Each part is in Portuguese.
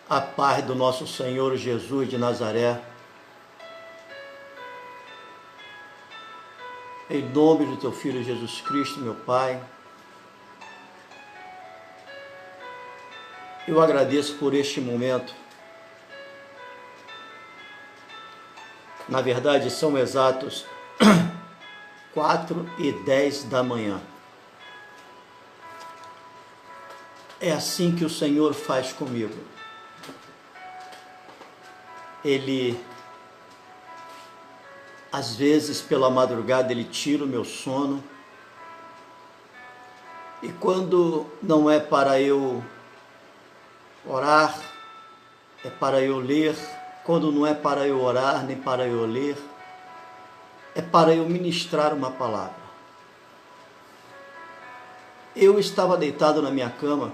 A paz do nosso Senhor Jesus de Nazaré. Em nome do teu Filho Jesus Cristo, meu Pai, eu agradeço por este momento. Na verdade, são exatos 4h10 da manhã. É assim que o Senhor faz comigo. Ele, às vezes, pela madrugada, ele tira o meu sono. E quando não é para eu orar, é para eu ler. Quando não é para eu orar, nem para eu ler, é para eu ministrar uma palavra. Eu estava deitado na minha cama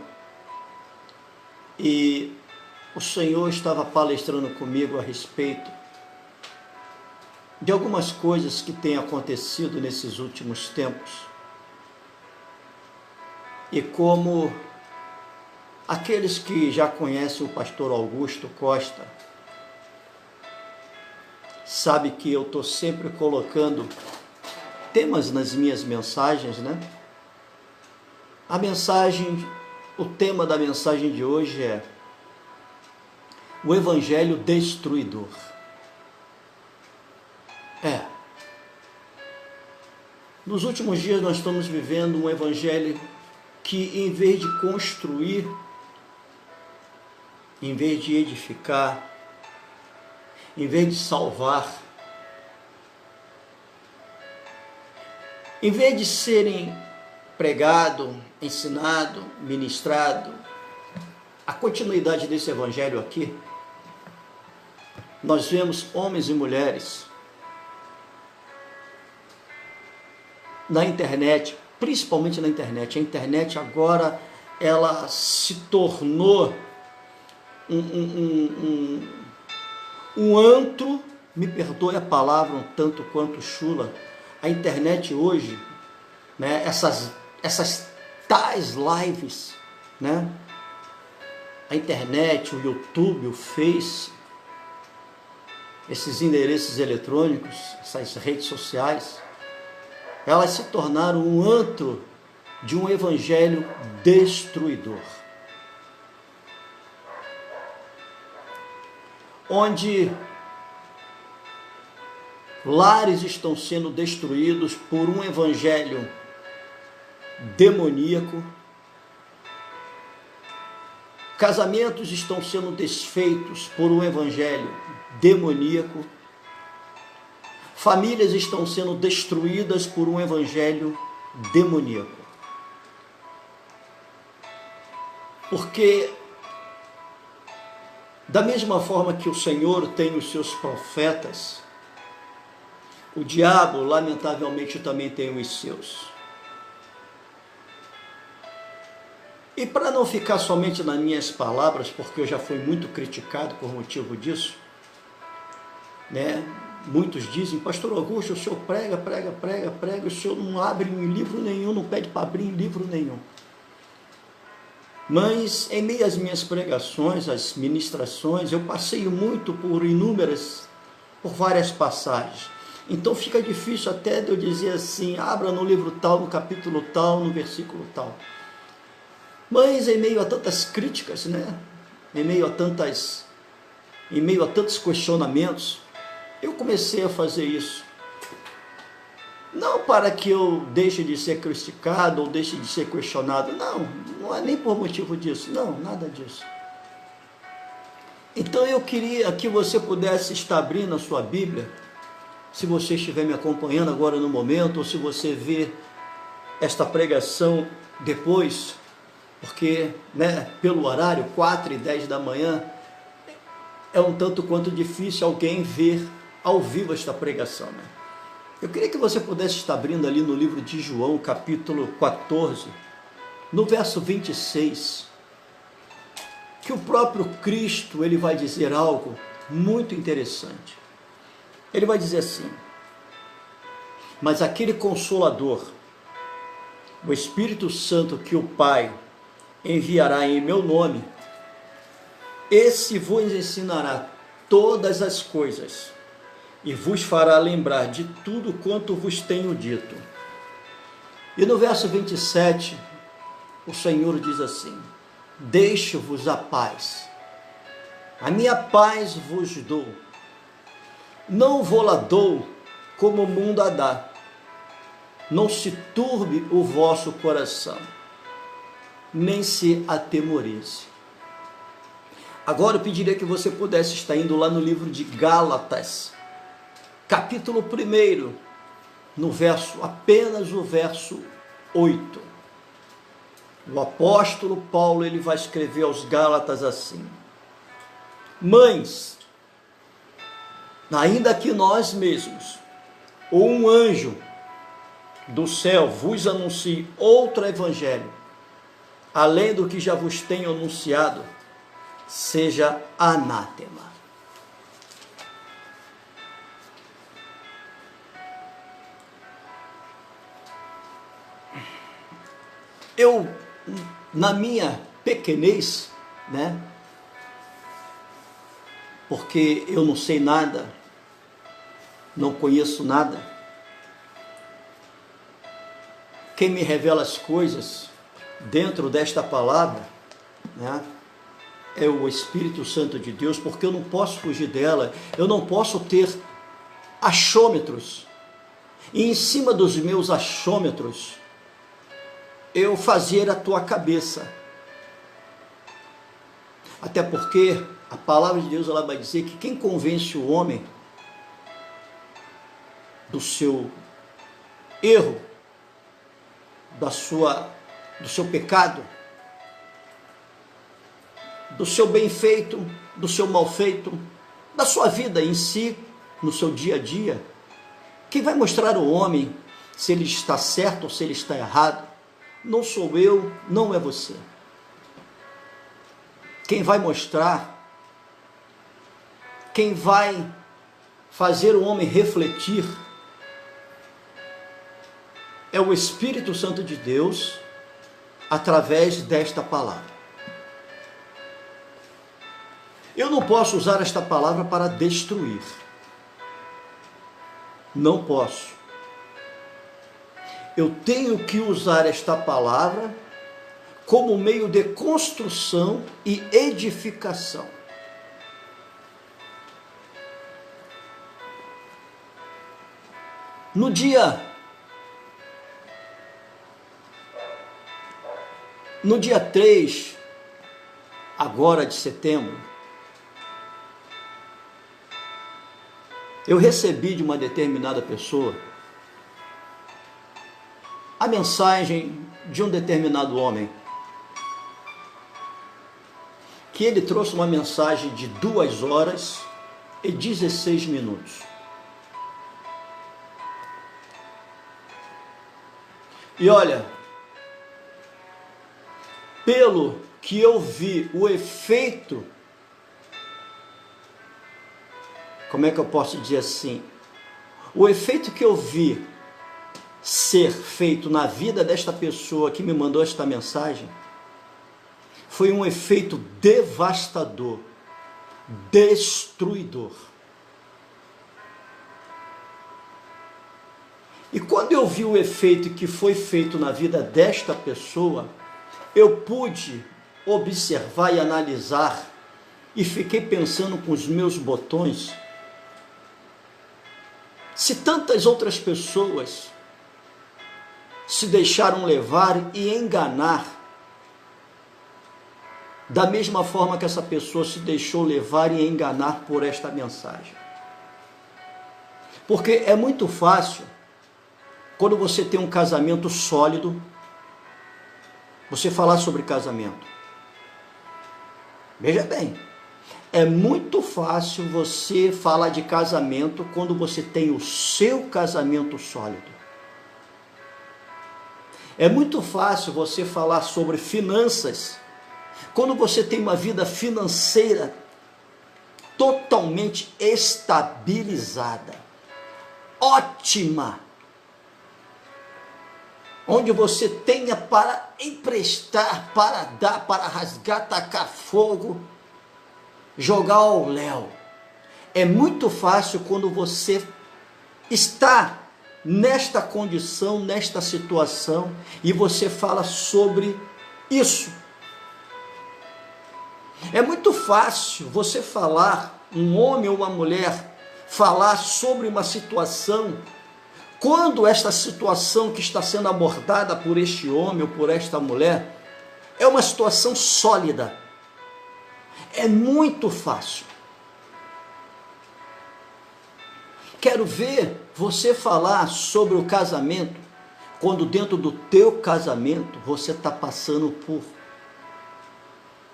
e o Senhor estava palestrando comigo a respeito de algumas coisas que têm acontecido nesses últimos tempos. E como aqueles que já conhecem o pastor Augusto Costa, sabe que eu estou sempre colocando temas nas minhas mensagens, né? O tema da mensagem de hoje é o Evangelho destruidor. Nos últimos dias nós estamos vivendo um Evangelho que, em vez de construir, em vez de edificar, em vez de salvar, em vez de serem pregado, ensinado, ministrado, a continuidade desse Evangelho aqui, nós vemos homens e mulheres na internet, principalmente na internet. A internet agora, ela se tornou um antro, me perdoe a palavra um tanto quanto chula. A internet hoje, né, essas tais lives, né, a internet, o YouTube, o Face, esses endereços eletrônicos, essas redes sociais, elas se tornaram um antro de um evangelho destruidor. Onde lares estão sendo destruídos por um evangelho demoníaco, casamentos estão sendo desfeitos por um evangelho demoníaco, famílias estão sendo destruídas por um evangelho demoníaco. Porque da mesma forma que o Senhor tem os seus profetas, o diabo, lamentavelmente, também tem os seus. E para não ficar somente nas minhas palavras, porque eu já fui muito criticado por motivo disso, né? Muitos dizem, pastor Augusto, o senhor prega, o senhor não abre em livro nenhum, não pede para abrir em livro nenhum. Mas em meio às minhas pregações, às ministrações, eu passeio muito por várias passagens. Então fica difícil até de eu dizer assim, abra no livro tal, no capítulo tal, no versículo tal. Mas em meio a tantas críticas, né? Em meio a tantos questionamentos, eu comecei a fazer isso. Não para que eu deixe de ser criticado ou deixe de ser questionado. Não é nem por motivo disso. Não, nada disso. Então eu queria que você pudesse estar abrindo a sua Bíblia, se você estiver me acompanhando agora no momento, ou se você vê esta pregação depois, porque, né, pelo horário, 4h10 da manhã, é um tanto quanto difícil alguém ver ao vivo esta pregação, né? Eu queria que você pudesse estar abrindo ali no livro de João, capítulo 14, no verso 26, que o próprio Cristo, ele vai dizer algo muito interessante. Ele vai dizer assim: mas aquele Consolador, o Espírito Santo que o Pai enviará em meu nome, esse vos ensinará todas as coisas e vos fará lembrar de tudo quanto vos tenho dito. E no verso 27, o Senhor diz assim: deixo-vos a paz, a minha paz vos dou, não vou-la dou como o mundo a dá, não se turbe o vosso coração, nem se atemorize. Agora eu pediria que você pudesse estar indo lá no livro de Gálatas, capítulo 1, apenas o verso 8. O apóstolo Paulo, ele vai escrever aos Gálatas assim: mães, ainda que nós mesmos, ou um anjo do céu vos anuncie outro evangelho, além do que já vos tenho anunciado, seja anátema. Eu, na minha pequenez, né, porque eu não sei nada, não conheço nada, quem me revela as coisas dentro desta palavra, né, é o Espírito Santo de Deus, porque eu não posso fugir dela, eu não posso ter achômetros, e em cima dos meus achômetros, eu fazer a tua cabeça. Até porque a palavra de Deus, ela vai dizer que quem convence o homem do seu erro, do seu pecado, do seu bem feito, do seu mal feito, da sua vida em si, no seu dia a dia, quem vai mostrar ao homem se ele está certo ou se ele está errado, não sou eu, não é você. Quem vai mostrar, quem vai fazer o homem refletir, é o Espírito Santo de Deus, através desta palavra. Eu não posso usar esta palavra para destruir. Não posso. Eu tenho que usar esta palavra como meio de construção e edificação. No dia 3, agora de setembro, eu recebi de uma determinada pessoa a mensagem de um determinado homem, que ele trouxe uma mensagem de 2 horas e 16 minutos. E olha, pelo que eu vi, o efeito, como é que eu posso dizer assim? O efeito que eu vi ser feito na vida desta pessoa que me mandou esta mensagem, foi um efeito devastador, destruidor. E quando eu vi o efeito que foi feito na vida desta pessoa, eu pude observar e analisar, e fiquei pensando com os meus botões, se tantas outras pessoas se deixaram levar e enganar, da mesma forma que essa pessoa se deixou levar e enganar por esta mensagem. Porque é muito fácil, quando você tem um casamento sólido, você falar sobre casamento. Veja bem, é muito fácil você falar de casamento quando você tem o seu casamento sólido. É muito fácil você falar sobre finanças quando você tem uma vida financeira totalmente estabilizada, ótima, onde você tenha para emprestar, para dar, para rasgar, tacar fogo, jogar ao léu. É muito fácil quando você está nesta condição, nesta situação, e você fala sobre isso. É muito fácil você falar, um homem ou uma mulher, falar sobre uma situação, quando esta situação que está sendo abordada por este homem ou por esta mulher, é uma situação sólida. É muito fácil. Quero ver você falar sobre o casamento, quando dentro do teu casamento você está passando por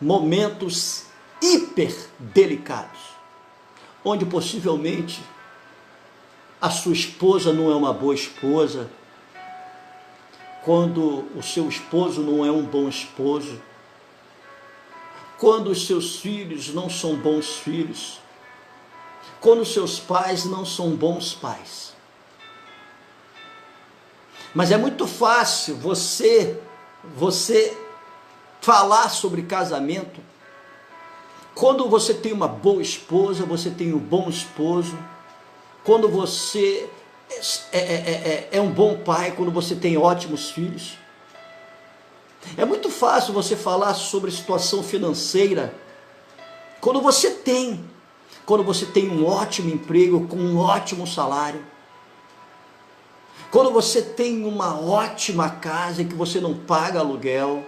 momentos hiper delicados, onde possivelmente a sua esposa não é uma boa esposa, quando o seu esposo não é um bom esposo, quando os seus filhos não são bons filhos, quando os seus pais não são bons pais. Mas é muito fácil você falar sobre casamento quando você tem uma boa esposa, você tem um bom esposo, quando você é um bom pai, quando você tem ótimos filhos. É muito fácil você falar sobre situação financeira quando você tem um ótimo emprego, com um ótimo salário, quando você tem uma ótima casa em que você não paga aluguel,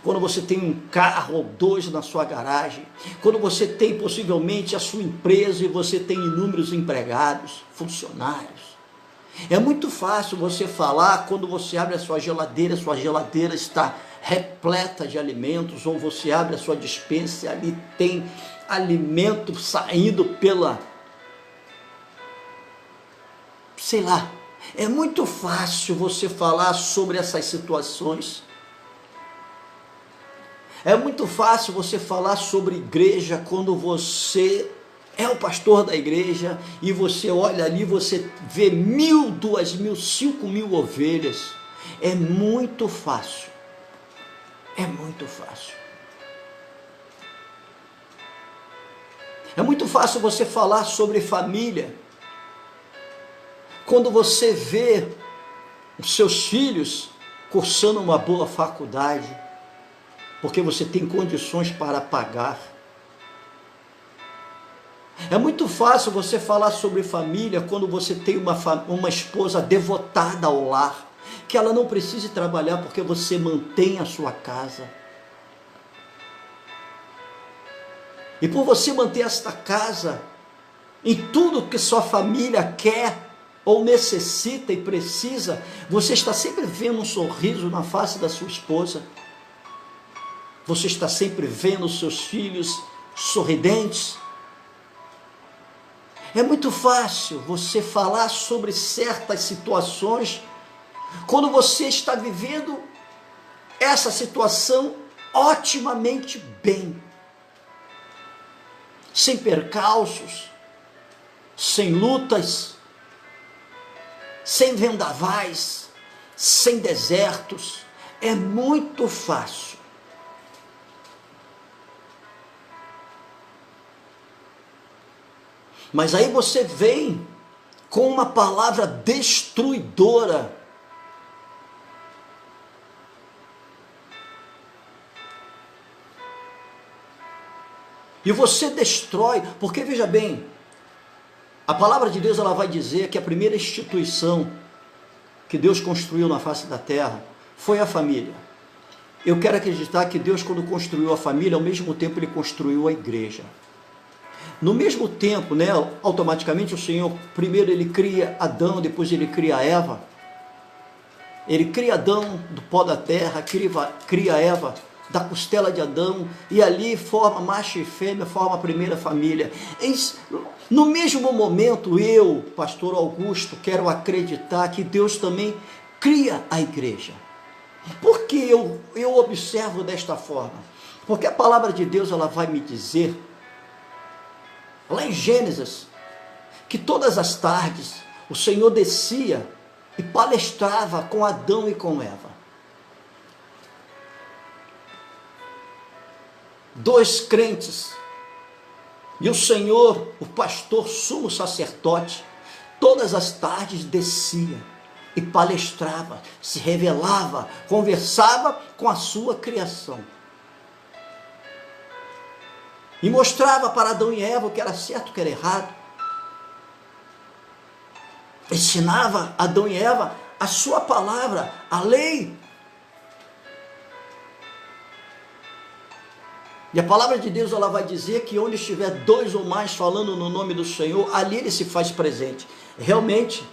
quando você tem um carro ou dois na sua garagem, quando você tem possivelmente a sua empresa e você tem inúmeros empregados, funcionários. É muito fácil você falar quando você abre a sua geladeira está repleta de alimentos, ou você abre a sua despensa e ali tem alimento saindo sei lá. É muito fácil você falar sobre essas situações. É muito fácil você falar sobre igreja quando você é o pastor da igreja e você olha ali, você vê 1.000, 2.000, 5.000 ovelhas. É muito fácil. É muito fácil. É muito fácil você falar sobre família quando você vê os seus filhos cursando uma boa faculdade, porque você tem condições para pagar. É muito fácil você falar sobre família quando você tem uma esposa devotada ao lar, que ela não precise trabalhar porque você mantém a sua casa. E por você manter esta casa, em tudo que sua família quer, ou necessita e precisa, você está sempre vendo um sorriso na face da sua esposa, você está sempre vendo os seus filhos sorridentes. É muito fácil você falar sobre certas situações, quando você está vivendo essa situação otimamente bem, sem percalços, sem lutas, sem vendavais, sem desertos. É muito fácil. Mas aí você vem com uma palavra destruidora. E você destrói, porque veja bem, a palavra de Deus ela vai dizer que a primeira instituição que Deus construiu na face da terra foi a família. Eu quero acreditar que Deus, quando construiu a família, ao mesmo tempo Ele construiu a igreja. No mesmo tempo, automaticamente o Senhor, primeiro Ele cria Adão, depois Ele cria Eva. Ele cria Adão do pó da terra, cria Eva da costela de Adão, e ali forma macho e fêmea, forma a primeira família. No mesmo momento, eu, pastor Augusto, quero acreditar que Deus também cria a igreja. Por que eu observo desta forma? Porque a palavra de Deus ela vai me dizer, lá em Gênesis, que todas as tardes o Senhor descia e palestrava com Adão e com Eva. Dois crentes E o Senhor, o pastor sumo sacerdote, todas as tardes descia e palestrava, se revelava, conversava com a sua criação. E mostrava para Adão e Eva o que era certo e o que era errado. Ensinava Adão e Eva a sua palavra, a lei. E a palavra de Deus, ela vai dizer que onde estiver dois ou mais falando no nome do Senhor, ali ele se faz presente. Realmente,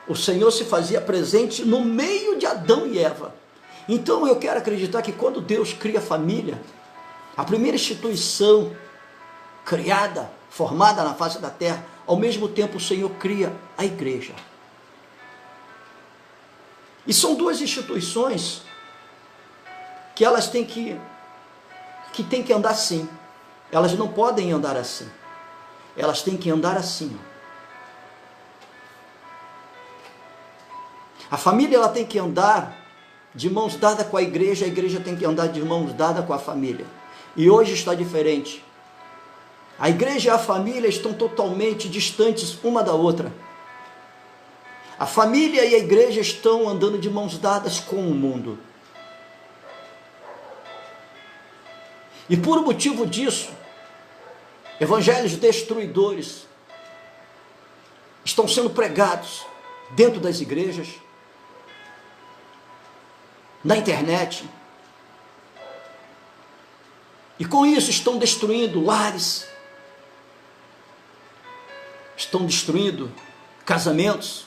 o Senhor se fazia presente no meio de Adão e Eva. Então eu quero acreditar que quando Deus cria a família, a primeira instituição criada, formada na face da terra, ao mesmo tempo o Senhor cria a igreja. E são duas instituições que elas têm que andar assim. Elas não podem andar assim. Elas têm que andar assim. A família, ela tem que andar de mãos dadas com a igreja tem que andar de mãos dadas com a família. E hoje está diferente. A igreja e a família estão totalmente distantes uma da outra. A família e a igreja estão andando de mãos dadas com o mundo. E por motivo disso, evangelhos destruidores estão sendo pregados dentro das igrejas, na internet, e com isso estão destruindo lares, estão destruindo casamentos,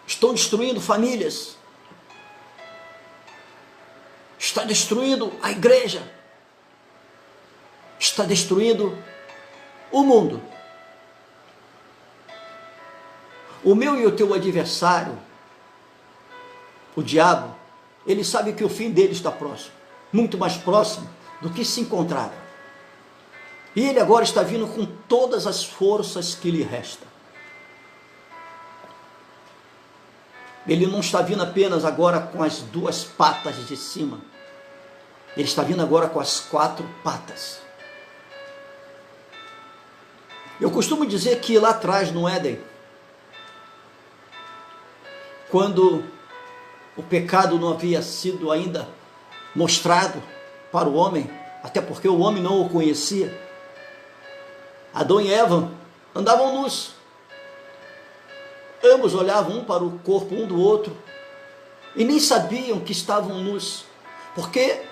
estão destruindo famílias, está destruindo a igreja, está destruindo o mundo. O meu e o teu adversário, o diabo, ele sabe que o fim dele está próximo, muito mais próximo do que se encontrava. E ele agora está vindo com todas as forças que lhe restam. Ele não está vindo apenas agora com as duas patas de cima. Ele está vindo agora com as quatro patas. Eu costumo dizer que lá atrás no Éden, quando o pecado não havia sido ainda mostrado para o homem, até porque o homem não o conhecia, Adão e Eva andavam nus. Ambos olhavam um para o corpo um do outro e nem sabiam que estavam nus, porque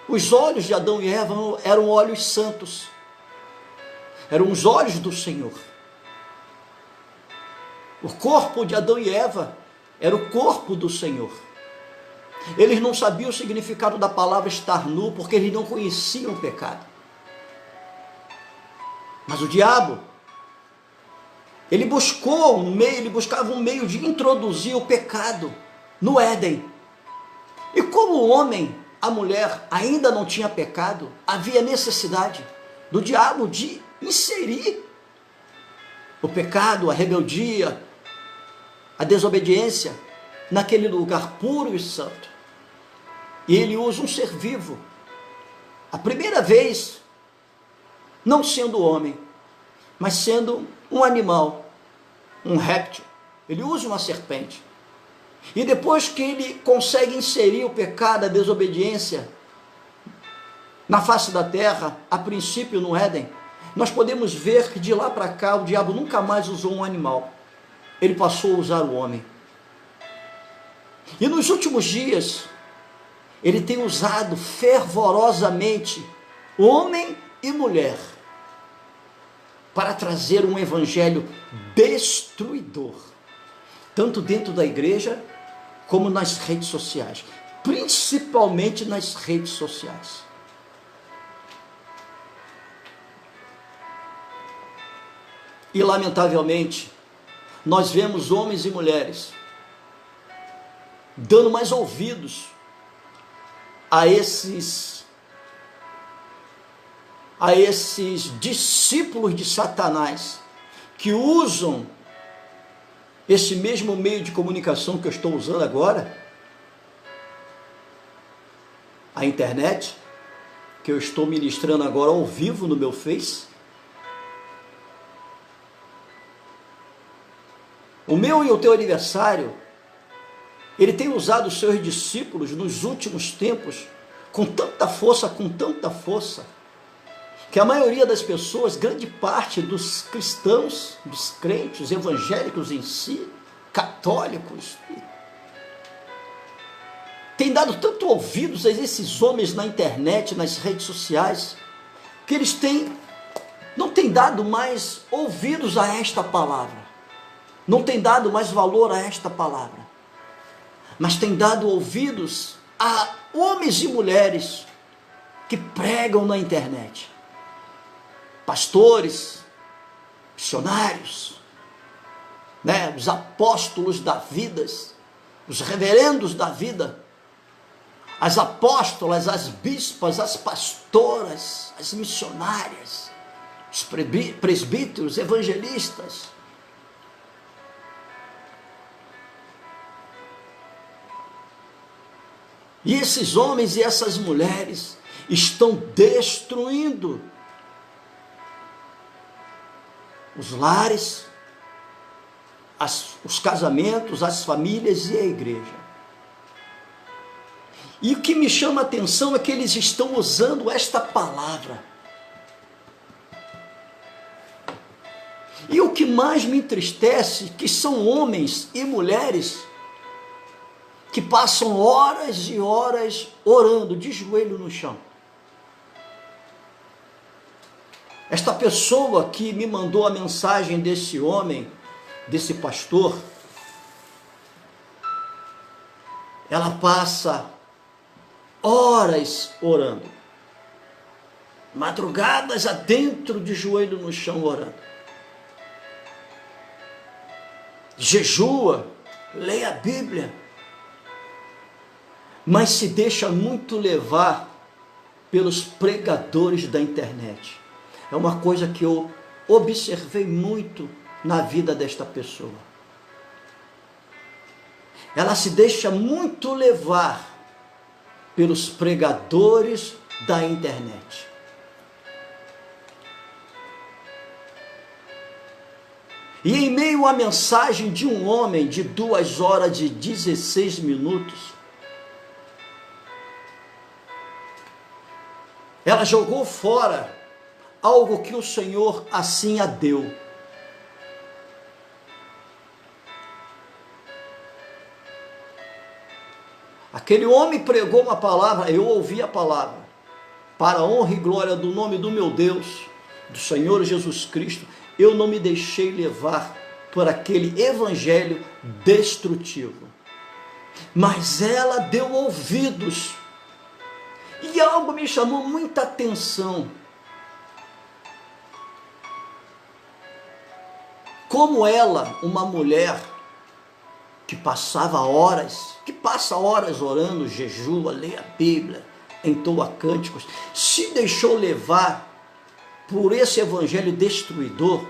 os olhos de Adão e Eva eram olhos santos, eram os olhos do Senhor. O corpo de Adão e Eva era o corpo do Senhor. Eles não sabiam o significado da palavra estar nu, porque eles não conheciam o pecado. Mas o diabo, ele buscava um meio de introduzir o pecado no Éden. E como o homem, a mulher ainda não tinha pecado, havia necessidade do diabo de inserir o pecado, a rebeldia, a desobediência naquele lugar puro e santo. E ele usa um ser vivo, a primeira vez, não sendo homem, mas sendo um animal, um réptil. Ele usa uma serpente. E depois que ele consegue inserir o pecado, a desobediência na face da terra, a princípio no Éden, nós podemos ver que de lá para cá o diabo nunca mais usou um animal. Ele passou a usar o homem. E nos últimos dias, ele tem usado fervorosamente homem e mulher para trazer um evangelho destruidor, tanto dentro da igreja como nas redes sociais, principalmente nas redes sociais. E lamentavelmente, nós vemos homens e mulheres dando mais ouvidos a esses discípulos de Satanás, que usam esse mesmo meio de comunicação que eu estou usando agora, a internet, que eu estou ministrando agora ao vivo no meu Face. O meu e o teu aniversário, ele tem usado os seus discípulos nos últimos tempos com tanta força, que a maioria das pessoas, grande parte dos cristãos, dos crentes, evangélicos em si, católicos, tem dado tanto ouvidos a esses homens na internet, nas redes sociais, que eles não têm dado mais ouvidos a esta palavra, não têm dado mais valor a esta palavra, mas têm dado ouvidos a homens e mulheres que pregam na internet, pastores, missionários, os apóstolos da vida, os reverendos da vida, as apóstolas, as bispas, as pastoras, as missionárias, os presbíteros, evangelistas. E esses homens e essas mulheres estão destruindo os lares, os casamentos, as famílias e a igreja. E o que me chama a atenção é que eles estão usando esta palavra. E o que mais me entristece, que são homens e mulheres que passam horas e horas orando de joelho no chão. Esta pessoa que me mandou a mensagem desse homem, desse pastor, ela passa horas orando, madrugadas adentro, de joelho no chão orando, jejua, lê a Bíblia, mas se deixa muito levar pelos pregadores da internet. É uma coisa que eu observei muito na vida desta pessoa. Ela se deixa muito levar pelos pregadores da internet. E em meio à mensagem de um homem de 2 horas e 16 minutos, ela jogou fora algo que o Senhor assim a deu. Aquele homem pregou uma palavra, eu ouvi a palavra, para a honra e glória do nome do meu Deus, do Senhor Jesus Cristo, eu não me deixei levar por aquele evangelho destrutivo. Mas ela deu ouvidos, e algo me chamou muita atenção. Como ela, uma mulher que passa horas orando, jejua, lê a Bíblia, entoa cânticos, se deixou levar por esse evangelho destruidor.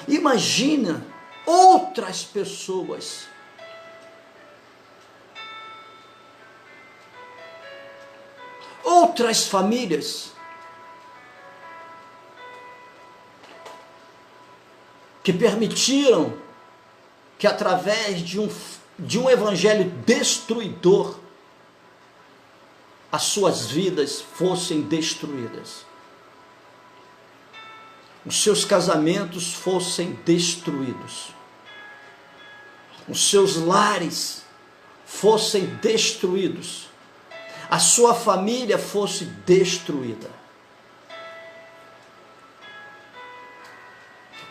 Imagina outras pessoas outras famílias que permitiram que através de um evangelho destruidor as suas vidas fossem destruídas, os seus casamentos fossem destruídos, os seus lares fossem destruídos, a sua família fosse destruída.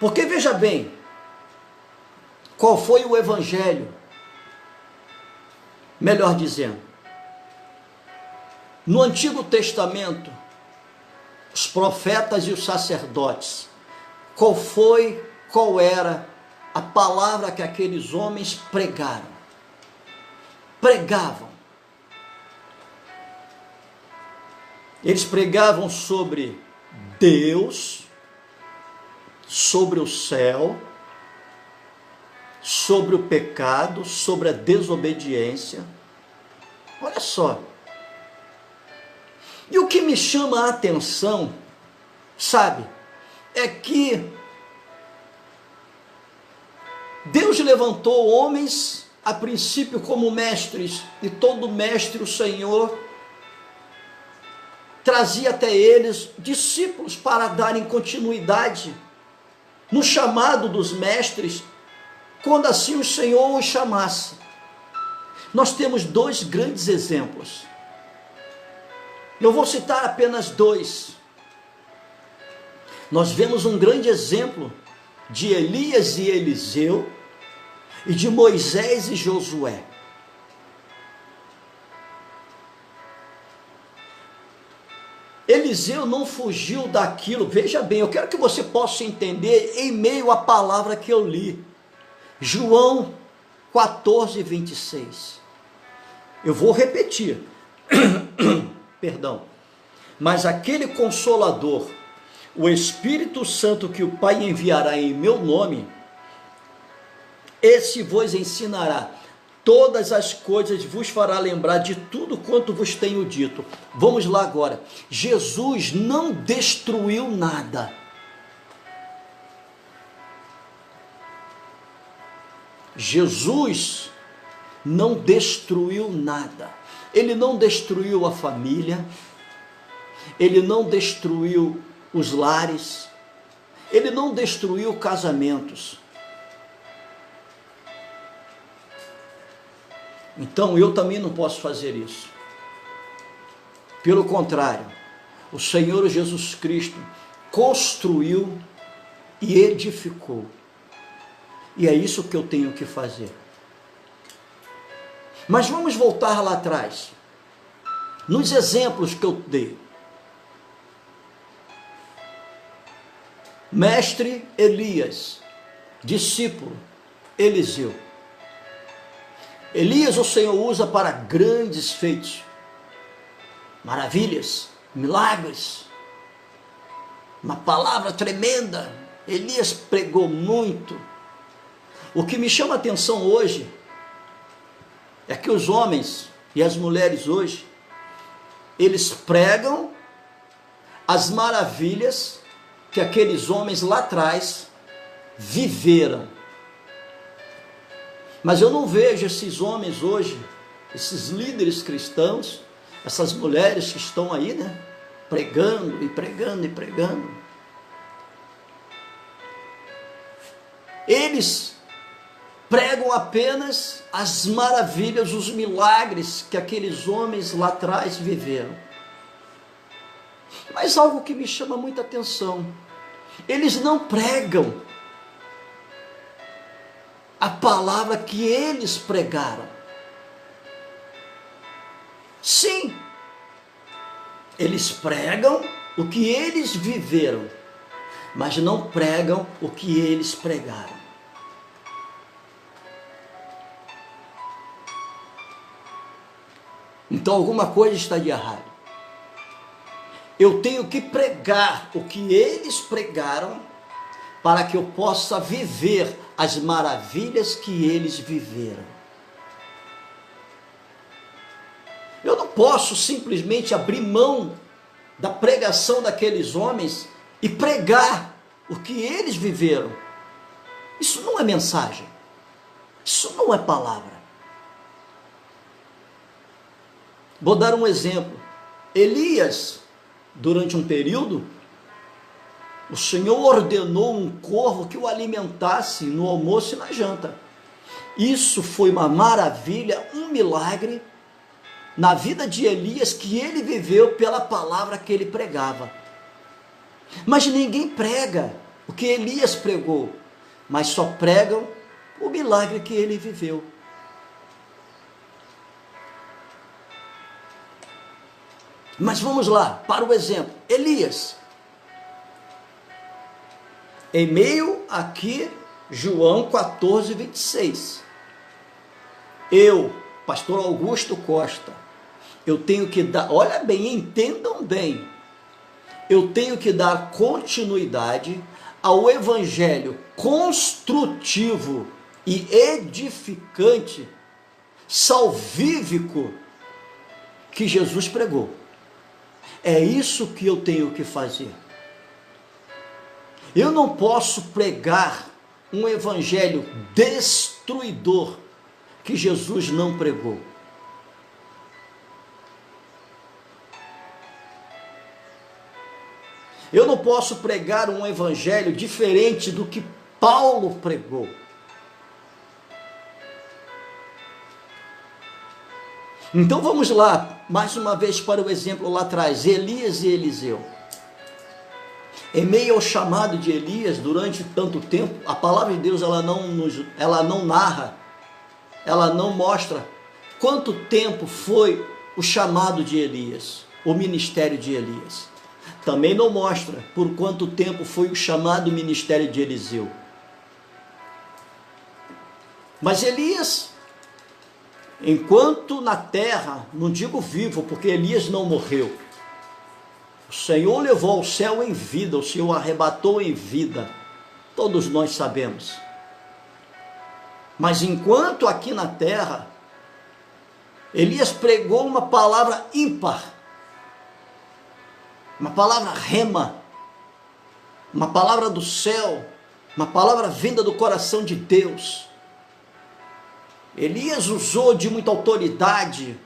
Porque veja bem, qual foi o evangelho? Melhor dizendo, no Antigo Testamento, os profetas e os sacerdotes, qual era a palavra que aqueles homens pregavam? Eles pregavam sobre Deus, sobre o céu, sobre o pecado, sobre a desobediência. Olha só. E o que me chama a atenção, sabe, é que Deus levantou homens a princípio como mestres, e todo mestre, o Senhor, trazia até eles discípulos para darem continuidade no chamado dos mestres, quando assim o Senhor os chamasse. Nós temos dois grandes exemplos. Eu vou citar apenas dois. Nós vemos um grande exemplo de Elias e Eliseu, e de Moisés e Josué. Eliseu não fugiu daquilo, veja bem, eu quero que você possa entender em meio à palavra que eu li. João 14, 26. Eu vou repetir, perdão, mas aquele Consolador, o Espírito Santo que o Pai enviará em meu nome, esse vos ensinará todas as coisas, vos fará lembrar de tudo quanto vos tenho dito. Vamos lá agora. Jesus não destruiu nada. Jesus não destruiu nada. Ele não destruiu a família, ele não destruiu os lares, ele não destruiu casamentos. Então eu também não posso fazer isso. Pelo contrário, o Senhor Jesus Cristo construiu e edificou. E é isso que eu tenho que fazer. Mas vamos voltar lá atrás, nos exemplos que eu dei. Mestre Elias, discípulo Eliseu. Elias o Senhor usa para grandes feitos, maravilhas, milagres, uma palavra tremenda. Elias pregou muito. O que me chama a atenção hoje é que os homens e as mulheres hoje, eles pregam as maravilhas que aqueles homens lá atrás viveram. Mas eu não vejo esses homens hoje, esses líderes cristãos, essas mulheres que estão aí, né, pregando e pregando e pregando. Eles pregam apenas as maravilhas, os milagres que aqueles homens lá atrás viveram. Mas algo que me chama muita atenção, eles não pregam a palavra que eles pregaram. Sim, eles pregam o que eles viveram, mas não pregam o que eles pregaram. Então alguma coisa está de errado. Eu tenho que pregar o que eles pregaram, para que eu possa viver as maravilhas que eles viveram. Eu não posso simplesmente abrir mão da pregação daqueles homens e pregar o que eles viveram. Isso não é mensagem. Isso não é palavra. Vou dar um exemplo. Elias, durante um período, o Senhor ordenou um corvo que o alimentasse no almoço e na janta. Isso foi uma maravilha, um milagre na vida de Elias, que ele viveu pela palavra que ele pregava. Mas ninguém prega o que Elias pregou, mas só pregam o milagre que ele viveu. Mas vamos lá, para o exemplo. Elias, em meio aqui, João 14, 26. Eu, pastor Augusto Costa, eu tenho que dar, olha bem, entendam bem, eu tenho que dar continuidade ao evangelho construtivo e edificante, salvífico, que Jesus pregou. É isso que eu tenho que fazer. Eu não posso pregar um evangelho destruidor que Jesus não pregou. Eu não posso pregar um evangelho diferente do que Paulo pregou. Então vamos lá, mais uma vez para o exemplo lá atrás, Elias e Eliseu. Em meio ao chamado de Elias, durante tanto tempo, a palavra de Deus ela não narra, ela não mostra quanto tempo foi o chamado de Elias, o ministério de Elias. Também não mostra por quanto tempo foi o chamado ministério de Eliseu. Mas Elias, enquanto na terra, não digo vivo, porque Elias não morreu. O Senhor levou ao céu em vida, o Senhor arrebatou em vida. Todos nós sabemos. Mas enquanto aqui na terra, Elias pregou uma palavra ímpar. Uma palavra rema. Uma palavra do céu. Uma palavra vinda do coração de Deus. Elias usou de muita autoridade,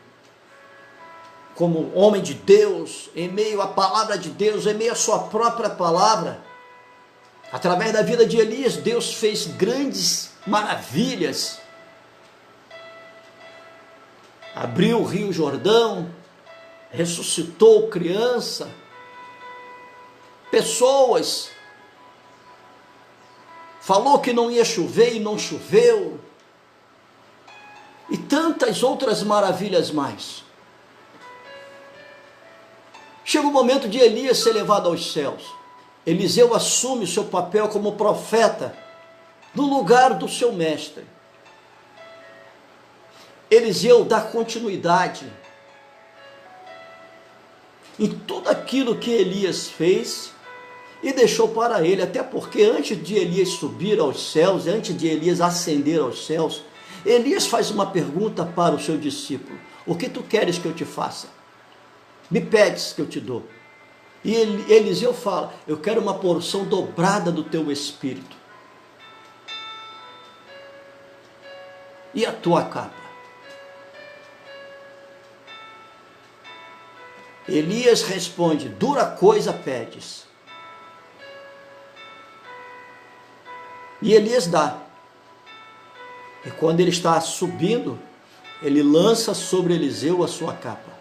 como homem de Deus, em meio à palavra de Deus, em meio à sua própria palavra. Através da vida de Elias, Deus fez grandes maravilhas. Abriu o rio Jordão, ressuscitou criança, pessoas, falou que não ia chover e não choveu, e tantas outras maravilhas mais. Chega o momento de Elias ser levado aos céus. Eliseu assume o seu papel como profeta no lugar do seu mestre. Eliseu dá continuidade em tudo aquilo que Elias fez e deixou para ele, até porque antes de Elias subir aos céus, antes de Elias ascender aos céus, Elias faz uma pergunta para o seu discípulo: o que tu queres que eu te faça? Me pedes que eu te dou. E Eliseu fala: eu quero uma porção dobrada do teu espírito. E a tua capa? Elias responde: dura coisa pedes. E Elias dá. E quando ele está subindo, ele lança sobre Eliseu a sua capa.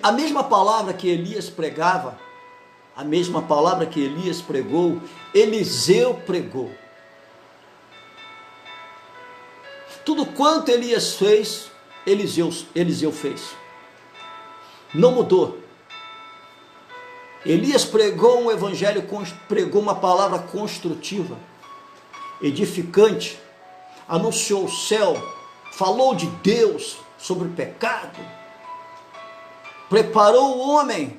A mesma palavra que Elias pregava, a mesma palavra que Elias pregou, Eliseu pregou. Tudo quanto Elias fez, Eliseu fez. Não mudou. Elias pregou um evangelho, pregou uma palavra construtiva, edificante, anunciou o céu, falou de Deus sobre o pecado, preparou o homem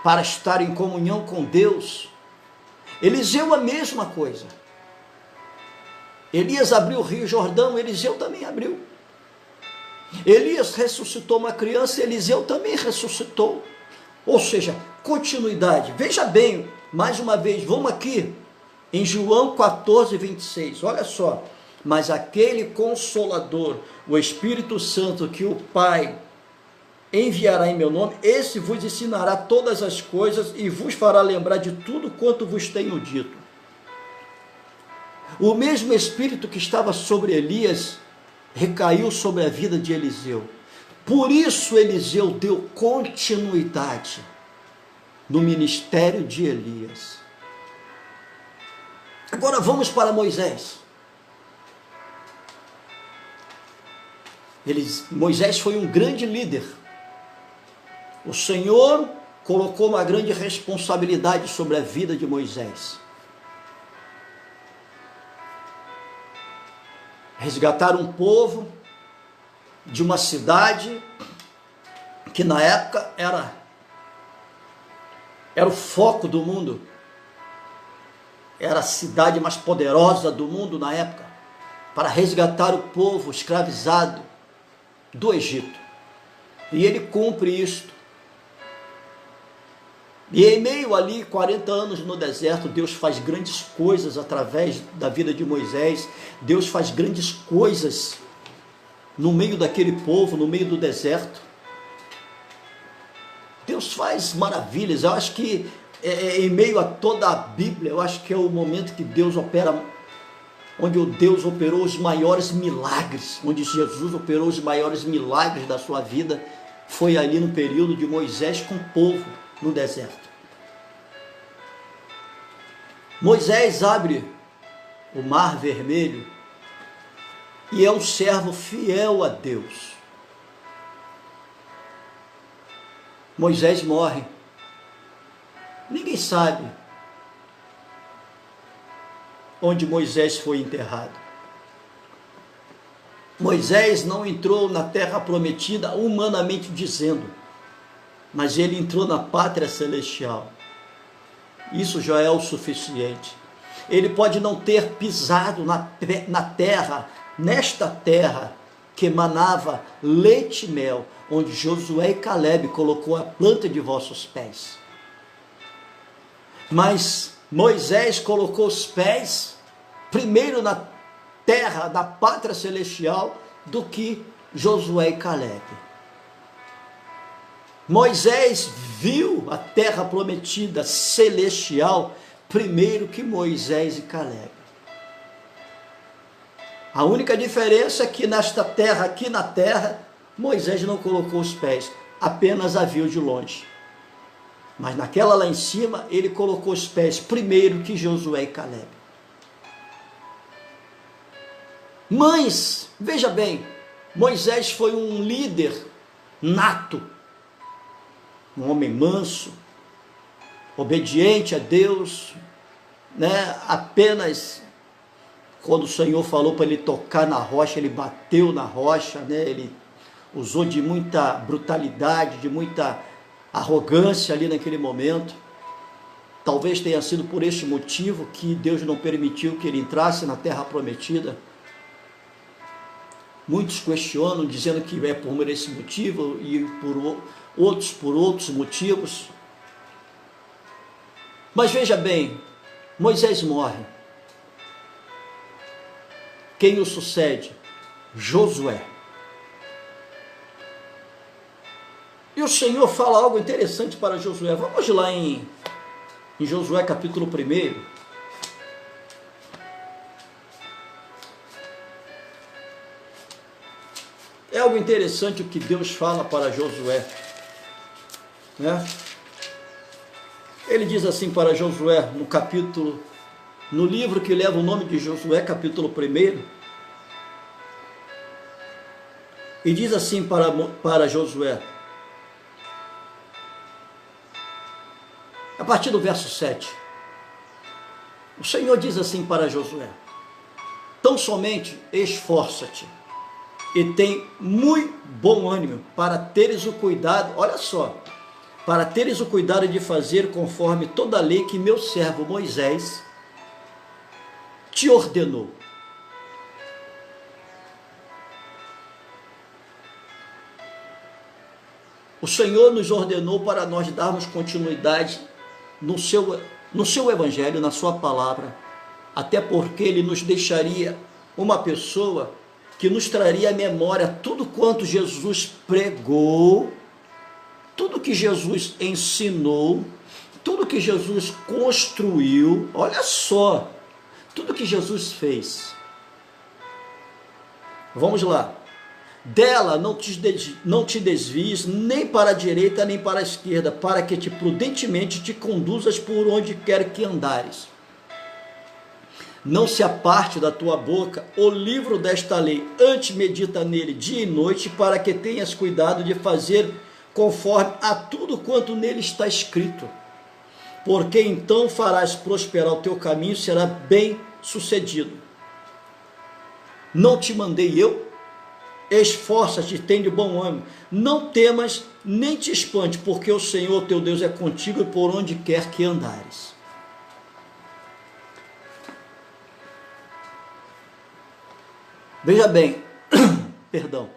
para estar em comunhão com Deus. Eliseu a mesma coisa. Elias abriu o rio Jordão, Eliseu também abriu. Elias ressuscitou uma criança, Eliseu também ressuscitou. Ou seja, continuidade. Veja bem, mais uma vez, vamos aqui em João 14, 26, olha só. Mas aquele Consolador, o Espírito Santo, que o Pai enviará em meu nome, esse vos ensinará todas as coisas e vos fará lembrar de tudo quanto vos tenho dito. O mesmo Espírito que estava sobre Elias recaiu sobre a vida de Eliseu. Por isso Eliseu deu continuidade no ministério de Elias. Agora vamos para Moisés. Moisés foi um grande líder. O Senhor colocou uma grande responsabilidade sobre a vida de Moisés. Resgatar um povo de uma cidade que na época era o foco do mundo, era a cidade mais poderosa do mundo na época, para resgatar o povo escravizado do Egito. E ele cumpre isto. E em meio ali, 40 anos no deserto, Deus faz grandes coisas através da vida de Moisés. Deus faz grandes coisas no meio daquele povo, no meio do deserto. Deus faz maravilhas. Eu acho que em meio a toda a Bíblia, eu acho que é o momento que Deus opera, onde Deus operou os maiores milagres, onde Jesus operou os maiores milagres da sua vida, foi ali no período de Moisés com o povo no deserto. Moisés abre o mar vermelho e é um servo fiel a Deus. Moisés morre. Ninguém sabe onde Moisés foi enterrado. Moisés não entrou na terra prometida humanamente dizendo, mas ele entrou na pátria celestial. Isso já é o suficiente. Ele pode não ter pisado na terra, nesta terra que emanava leite e mel, onde Josué e Calebe colocou a planta de vossos pés. Mas Moisés colocou os pés primeiro na terra da pátria celestial do que Josué e Calebe. Moisés viu a terra prometida celestial primeiro que Moisés e Calebe. A única diferença é que nesta terra, aqui na terra, Moisés não colocou os pés, apenas a viu de longe. Mas naquela lá em cima, ele colocou os pés primeiro que Josué e Calebe. Mas, veja bem, Moisés foi um líder nato, um homem manso, obediente a Deus, apenas quando o Senhor falou para ele tocar na rocha, ele bateu na rocha, ele usou de muita brutalidade, de muita arrogância ali naquele momento. Talvez tenha sido por este motivo que Deus não permitiu que ele entrasse na terra prometida. Muitos questionam, dizendo que é por esse motivo e por outros motivos. Mas veja bem, Moisés morre. Quem o sucede? Josué. E o Senhor fala algo interessante para Josué. Vamos lá em Josué capítulo 1. É algo interessante o que Deus fala para Josué. Ele diz assim para Josué, no livro que leva o nome de Josué, capítulo 1, e diz assim para Josué, a partir do verso 7, o Senhor diz assim para Josué: tão somente esforça-te e tem muito bom ânimo para teres o cuidado, olha só, para teres o cuidado de fazer conforme toda a lei que meu servo Moisés te ordenou. O Senhor nos ordenou para nós darmos continuidade no seu evangelho, na sua palavra, até porque ele nos deixaria uma pessoa que nos traria à memória tudo quanto Jesus pregou, tudo que Jesus ensinou, tudo que Jesus construiu, olha só, tudo que Jesus fez. Vamos lá. Dela não te desvies nem para a direita nem para a esquerda, para que prudentemente te conduzas por onde quer que andares. Não se aparte da tua boca o livro desta lei, antes medita nele dia e noite, para que tenhas cuidado de fazer conforme a tudo quanto nele está escrito. Porque então farás prosperar o teu caminho, será bem sucedido. Não te mandei eu? Esforça-te, tem de bom ânimo, não temas nem te espante, porque o Senhor teu Deus é contigo por onde quer que andares. Veja bem, perdão,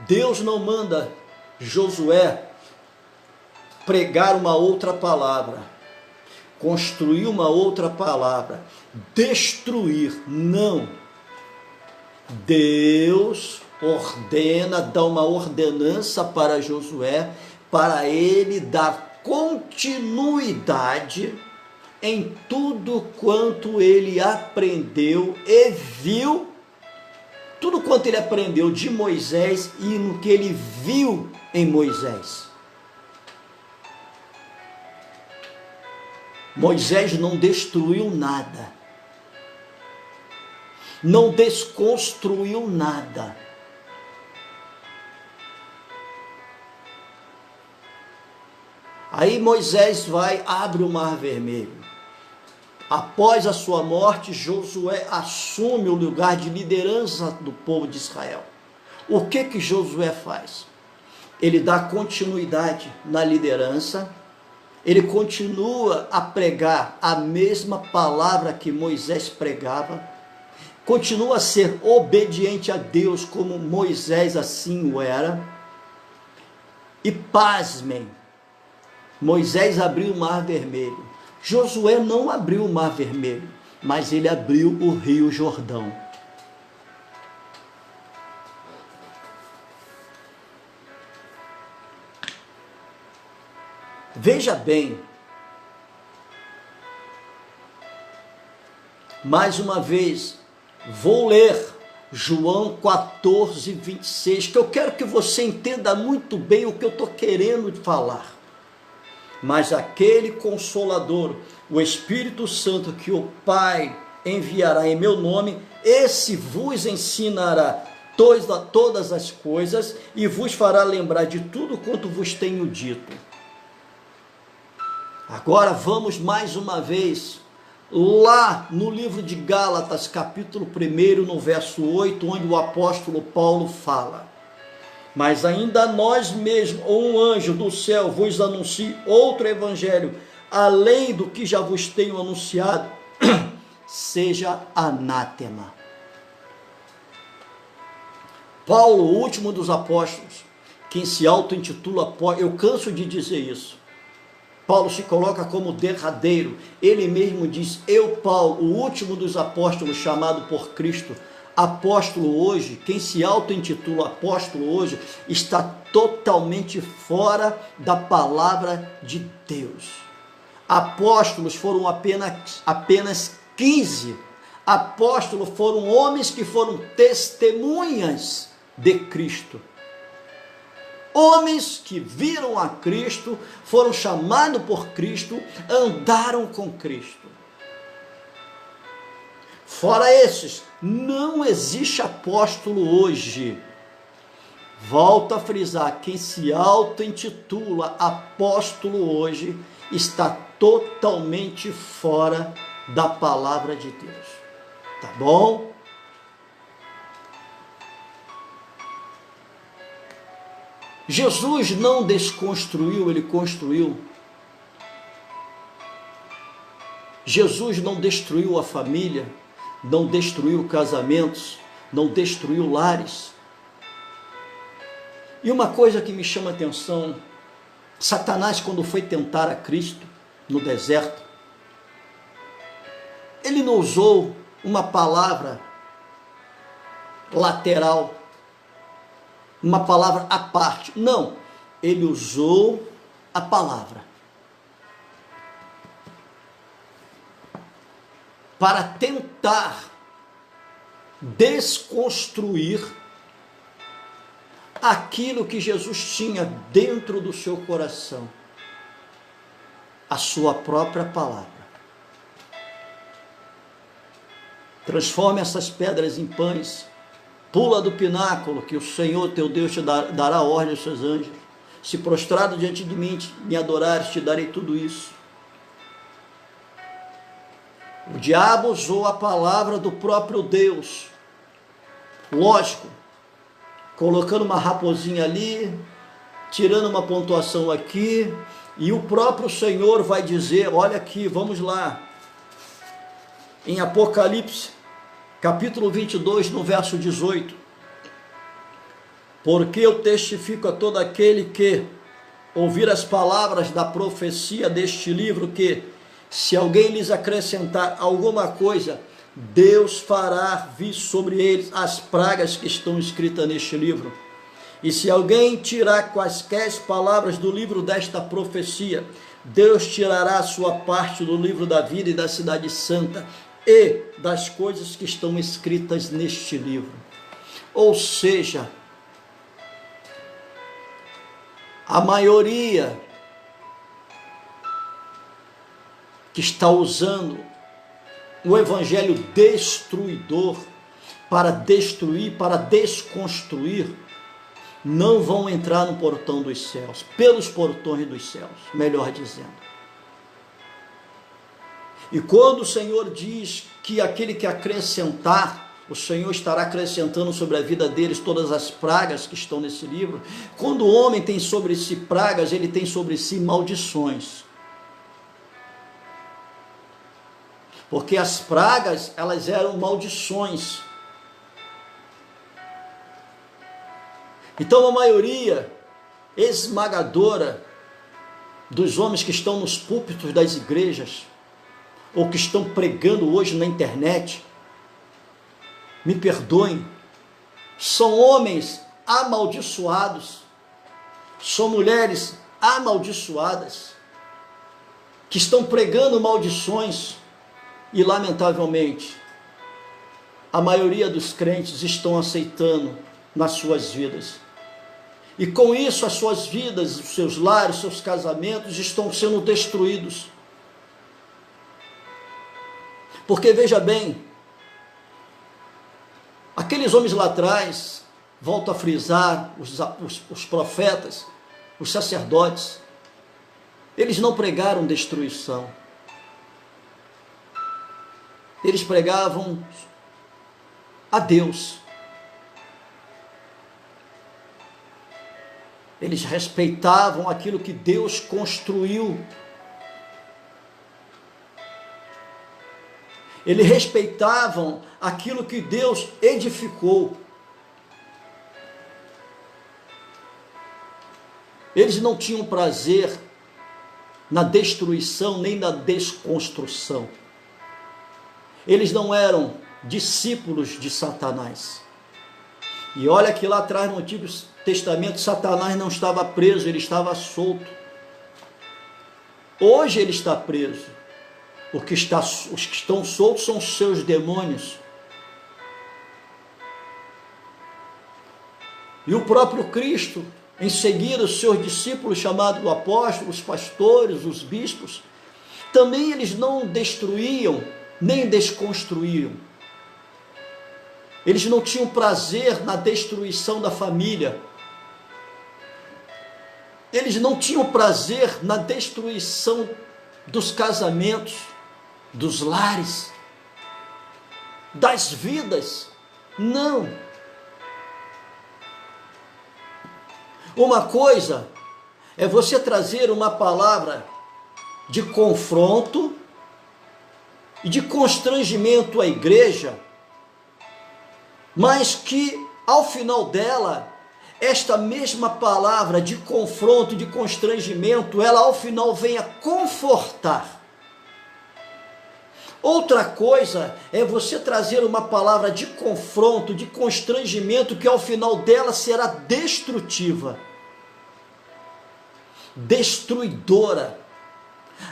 Deus não manda Josué pregar uma outra palavra, construir uma outra palavra, destruir, não. Deus ordena, dá uma ordenança para Josué, para ele dar continuidade em tudo quanto ele aprendeu e viu, tudo quanto ele aprendeu de Moisés e no que ele viu em Moisés. Moisés não destruiu nada, não desconstruiu nada. Aí Moisés abre o Mar Vermelho. Após a sua morte, Josué assume o lugar de liderança do povo de Israel. O que Josué faz? Ele dá continuidade na liderança, ele continua a pregar a mesma palavra que Moisés pregava, continua a ser obediente a Deus como Moisés assim o era, e pasmem, Moisés abriu o Mar Vermelho. Josué não abriu o Mar Vermelho, mas ele abriu o Rio Jordão. Veja bem, mais uma vez, vou ler João 14, 26, que eu quero que você entenda muito bem o que eu estou querendo falar. Mas aquele Consolador, o Espírito Santo, que o Pai enviará em meu nome, esse vos ensinará todas as coisas e vos fará lembrar de tudo quanto vos tenho dito. Agora vamos mais uma vez lá no livro de Gálatas, capítulo 1, no verso 8, onde o apóstolo Paulo fala: mas ainda nós mesmos, ou um anjo do céu, vos anuncie outro evangelho, além do que já vos tenho anunciado, seja anátema. Paulo, o último dos apóstolos, quem se auto-intitula apóstolo, eu canso de dizer isso, Paulo se coloca como derradeiro, ele mesmo diz: eu, Paulo, o último dos apóstolos chamado por Cristo, apóstolo hoje, quem se auto-intitula apóstolo hoje, está totalmente fora da palavra de Deus. Apóstolos foram apenas 15, apóstolos foram homens que foram testemunhas de Cristo. Homens que viram a Cristo, foram chamados por Cristo, andaram com Cristo. Fora esses, não existe apóstolo hoje. Volto a frisar, quem se auto-intitula apóstolo hoje, está totalmente fora da palavra de Deus. Tá bom? Jesus não desconstruiu, ele construiu. Jesus não destruiu a família, não destruiu casamentos, não destruiu lares. E uma coisa que me chama a atenção, Satanás, quando foi tentar a Cristo no deserto, ele não usou uma palavra lateral, uma palavra à parte. Não, ele usou a palavra para tentar desconstruir aquilo que Jesus tinha dentro do seu coração, a sua própria palavra. Transforme essas pedras em pães. Pula do pináculo, que o Senhor teu Deus te dará ordem aos seus anjos. Se prostrado diante de mim, me adorares, te darei tudo isso. O diabo usou a palavra do próprio Deus. Lógico, colocando uma raposinha ali, tirando uma pontuação aqui, e o próprio Senhor vai dizer, olha aqui, vamos lá, em Apocalipse, capítulo 22, no verso 18, Porque eu testifico a todo aquele que ouvir as palavras da profecia deste livro, que se alguém lhes acrescentar alguma coisa, Deus fará vir sobre eles as pragas que estão escritas neste livro. E se alguém tirar quaisquer palavras do livro desta profecia, Deus tirará a sua parte do livro da vida e da cidade santa e das coisas que estão escritas neste livro. Ou seja, a maioria que está usando o evangelho destruidor para destruir, para desconstruir, não vão entrar no portão dos céus, pelos portões dos céus, melhor dizendo. E quando o Senhor diz que aquele que acrescentar, o Senhor estará acrescentando sobre a vida deles todas as pragas que estão nesse livro. Quando o homem tem sobre si pragas, ele tem sobre si maldições. Porque as pragas, elas eram maldições. Então a maioria esmagadora dos homens que estão nos púlpitos das igrejas, ou que estão pregando hoje na internet, me perdoem, são homens amaldiçoados, são mulheres amaldiçoadas, que estão pregando maldições, e lamentavelmente, a maioria dos crentes estão aceitando nas suas vidas. E com isso as suas vidas, os seus lares, os seus casamentos estão sendo destruídos. Porque veja bem, aqueles homens lá atrás, volto a frisar, os profetas, os sacerdotes, eles não pregaram destruição. Eles pregavam a Deus. Eles respeitavam aquilo que Deus construiu. Eles respeitavam aquilo que Deus edificou. Eles não tinham prazer na destruição nem na desconstrução. Eles não eram discípulos de Satanás. E olha que lá atrás no Antigo Testamento, Satanás não estava preso, ele estava solto. Hoje ele está preso. Os que estão soltos são os seus demônios. E o próprio Cristo, em seguida os seus discípulos, chamados apóstolos, os pastores, os bispos, também eles não destruíam, nem desconstruíam. Eles não tinham prazer na destruição da família. Eles não tinham prazer na destruição dos casamentos, dos lares, das vidas. Não. Uma coisa é você trazer uma palavra de confronto e de constrangimento à igreja, mas que ao final dela, esta mesma palavra de confronto, de constrangimento, ela ao final venha confortar. Outra coisa é você trazer uma palavra de confronto, de constrangimento, que ao final dela será destrutiva, destruidora,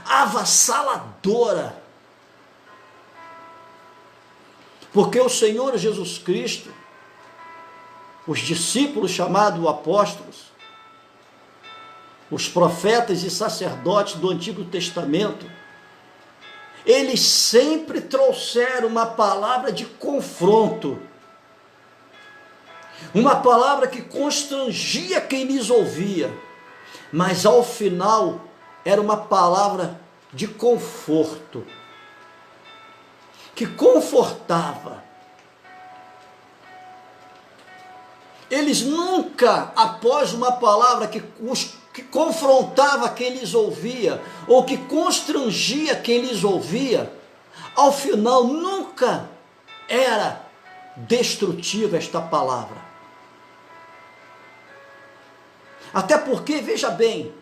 avassaladora. Porque o Senhor Jesus Cristo, os discípulos chamados apóstolos, os profetas e sacerdotes do Antigo Testamento, eles sempre trouxeram uma palavra de confronto, uma palavra que constrangia quem lhes ouvia, mas ao final era uma palavra de conforto, que confortava. Eles nunca, após uma palavra que confrontava quem lhes ouvia, ou que constrangia quem lhes ouvia, ao final nunca era destrutiva esta palavra. Até porque, veja bem,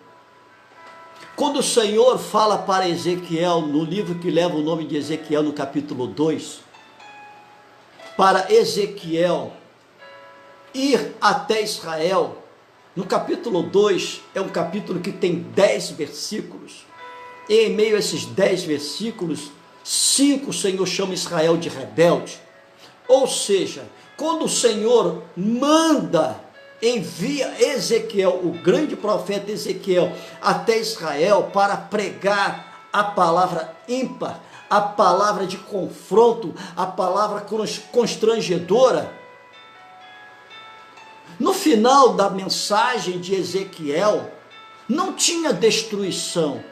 quando o Senhor fala para Ezequiel, no livro que leva o nome de Ezequiel, no capítulo 2, para Ezequiel ir até Israel, no capítulo 2, é um capítulo que tem 10 versículos, e em meio a esses 10 versículos, 5 o Senhor chama Israel de rebelde. Ou seja, quando o Senhor envia Ezequiel, o grande profeta Ezequiel, até Israel para pregar a palavra ímpar, a palavra de confronto, a palavra constrangedora, no final da mensagem de Ezequiel, não tinha destruição,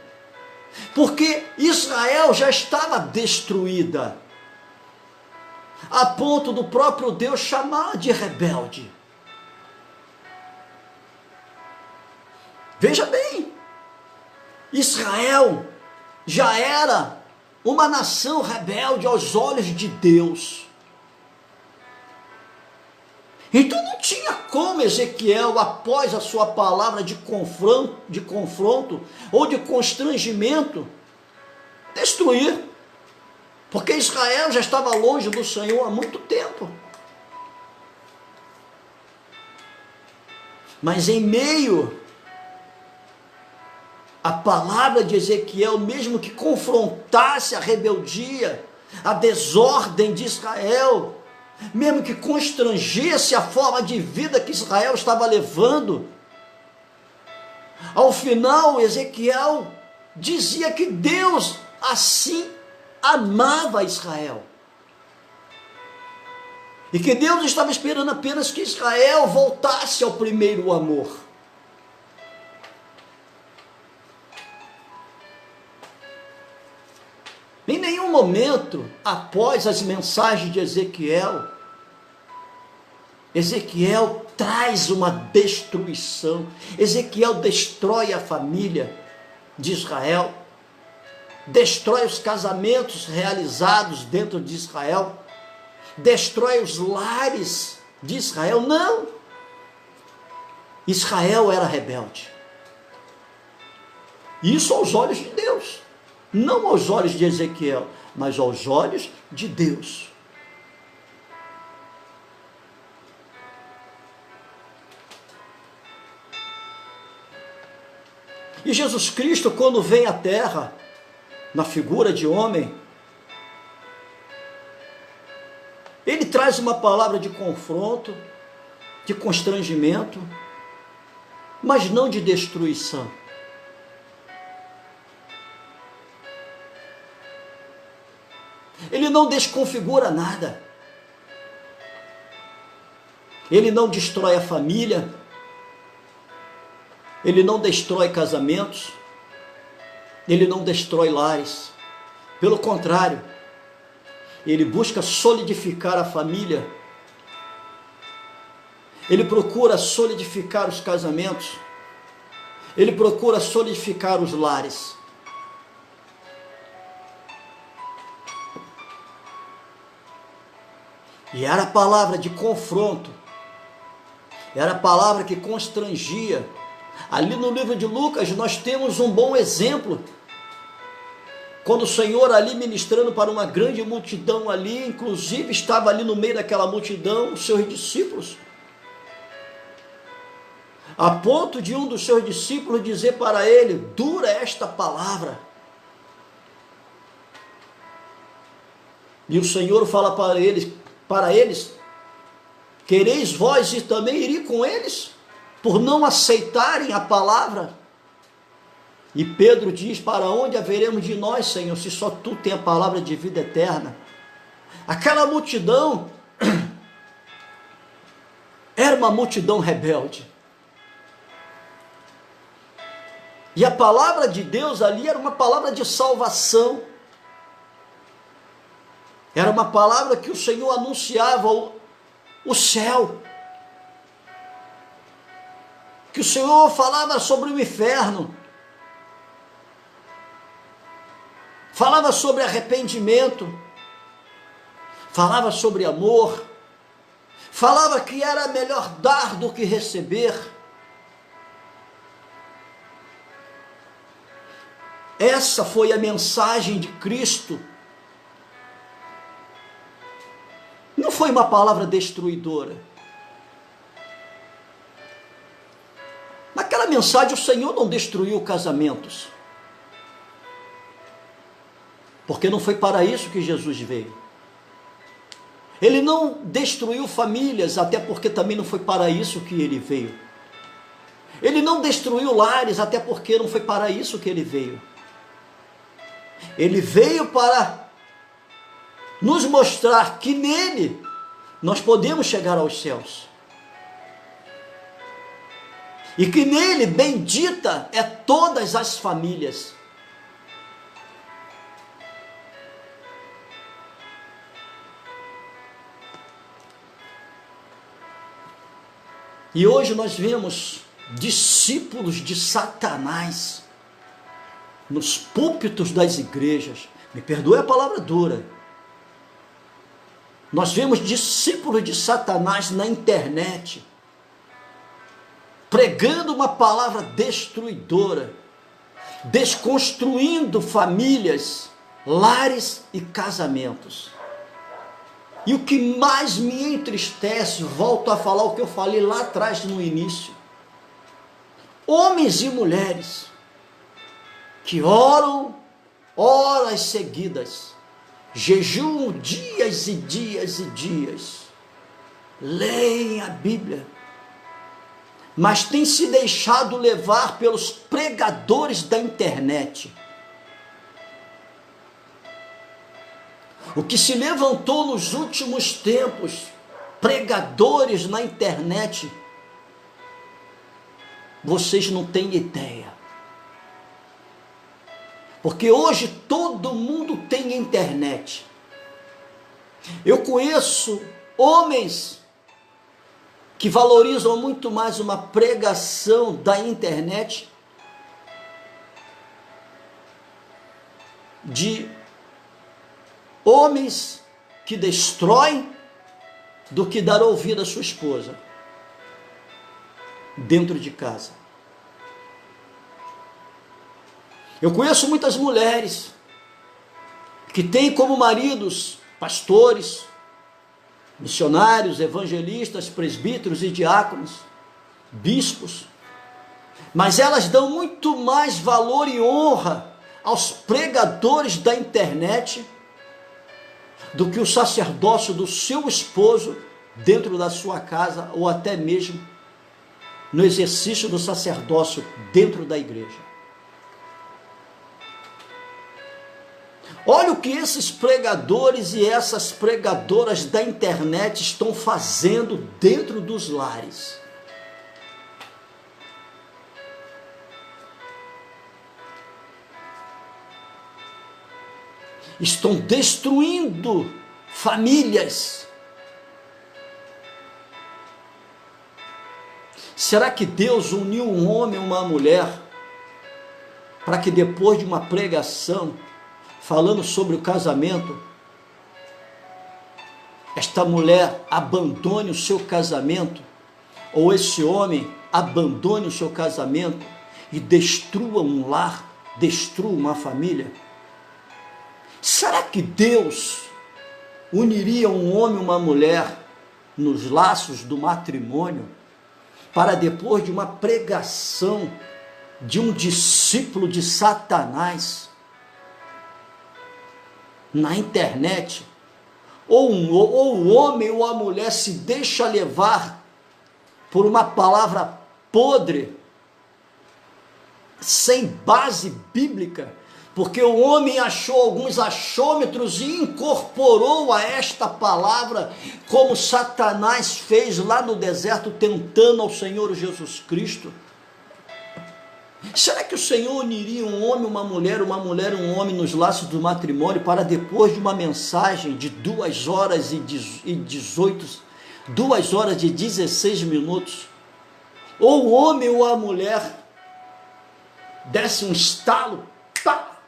porque Israel já estava destruída, a ponto do próprio Deus chamá-la de rebelde. Veja bem, Israel já era uma nação rebelde aos olhos de Deus. Então não tinha como Ezequiel, após a sua palavra de confronto ou de constrangimento, destruir, porque Israel já estava longe do Senhor há muito tempo. Mas em meio à palavra de Ezequiel, mesmo que confrontasse a rebeldia, a desordem de Israel, mesmo que constrangesse a forma de vida que Israel estava levando, ao final Ezequiel dizia que Deus assim amava Israel, e que Deus estava esperando apenas que Israel voltasse ao primeiro amor. Em nenhum momento, após as mensagens de Ezequiel traz uma destruição. Ezequiel destrói a família de Israel, destrói os casamentos realizados dentro de Israel, destrói os lares de Israel. Não! Israel era rebelde. Isso aos olhos de Deus. Não aos olhos de Ezequiel, mas aos olhos de Deus. E Jesus Cristo, quando vem à terra, na figura de homem, ele traz uma palavra de confronto, de constrangimento, mas não de destruição. Ele não desconfigura nada. Ele não destrói a família. Ele não destrói casamentos. Ele não destrói lares. Pelo contrário, ele busca solidificar a família. Ele procura solidificar os casamentos. Ele procura solidificar os lares. E era a palavra de confronto, era a palavra que constrangia. Ali no livro de Lucas nós temos um bom exemplo, quando o Senhor ali ministrando para uma grande multidão ali, inclusive estava ali no meio daquela multidão os seus discípulos, a ponto de um dos seus discípulos dizer para ele: dura esta palavra. E o Senhor fala para eles, quereis vós ir também ir com eles, por não aceitarem a palavra? E Pedro diz: para onde haveremos de nós, Senhor, se só tu tem a palavra de vida eterna? Aquela multidão era uma multidão rebelde, e a palavra de Deus ali era uma palavra de salvação. Era uma palavra que o Senhor anunciava o céu, que o Senhor falava sobre o inferno, falava sobre arrependimento, falava sobre amor, falava que era melhor dar do que receber. Essa foi a mensagem de Cristo. Não foi uma palavra destruidora. Naquela mensagem o Senhor não destruiu casamentos. Porque não foi para isso que Jesus veio. Ele não destruiu famílias, até porque também não foi para isso que ele veio. Ele não destruiu lares, até porque não foi para isso que ele veio. Ele veio para nos mostrar que nele nós podemos chegar aos céus. E que nele bendita é todas as famílias. E hoje nós vemos discípulos de Satanás nos púlpitos das igrejas. Me perdoe a palavra dura. Nós vemos discípulos de Satanás na internet, pregando uma palavra destruidora, desconstruindo famílias, lares e casamentos. E o que mais me entristece, volto a falar o que eu falei lá atrás no início, homens e mulheres que oram horas seguidas, jejuam dias e dias e dias, leem a Bíblia, mas têm se deixado levar pelos pregadores da internet. O que se levantou nos últimos tempos, pregadores na internet, vocês não têm ideia. Porque hoje todo mundo tem internet. Eu conheço homens que valorizam muito mais uma pregação da internet de homens que destroem do que dar ouvido à sua esposa dentro de casa. Eu conheço muitas mulheres que têm como maridos pastores, missionários, evangelistas, presbíteros e diáconos, bispos, mas elas dão muito mais valor e honra aos pregadores da internet do que o sacerdócio do seu esposo dentro da sua casa, ou até mesmo no exercício do sacerdócio dentro da igreja. Olha o que esses pregadores e essas pregadoras da internet estão fazendo dentro dos lares. Estão destruindo famílias. Será que Deus uniu um homem e uma mulher para que depois de uma pregação falando sobre o casamento, esta mulher abandone o seu casamento, ou esse homem abandone o seu casamento e destrua um lar, destrua uma família? Será que Deus uniria um homem e uma mulher nos laços do matrimônio para depois de uma pregação de um discípulo de Satanás na internet, ou o homem ou a mulher se deixa levar por uma palavra podre, sem base bíblica, porque o homem achou alguns achômetros e incorporou a esta palavra, como Satanás fez lá no deserto, tentando ao Senhor Jesus Cristo? Será que o Senhor uniria um homem, uma mulher, um homem nos laços do matrimônio para depois de uma mensagem de 2 horas e 2 horas e 16 minutos, ou o homem ou a mulher desse um estalo, pá,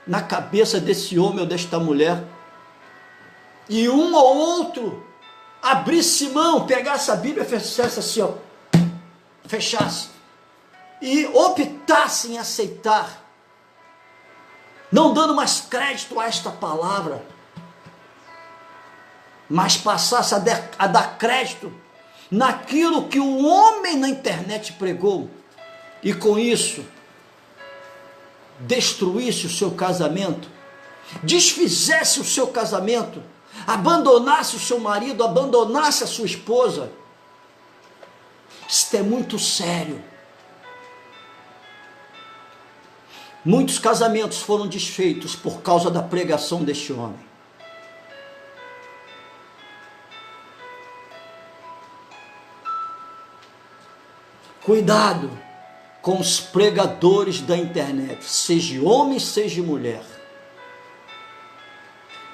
na cabeça desse homem ou desta mulher, e um ou outro abrisse mão, pegasse a Bíblia e fizesse assim, ó, fechasse, e optasse em aceitar não dando mais crédito a esta palavra, mas passasse a dar crédito naquilo que o homem na internet pregou, e com isso destruísse o seu casamento, desfizesse o seu casamento, abandonasse o seu marido, abandonasse a sua esposa. Isto é muito sério. Muitos casamentos foram desfeitos por causa da pregação deste homem. Cuidado com os pregadores da internet, seja homem, seja mulher.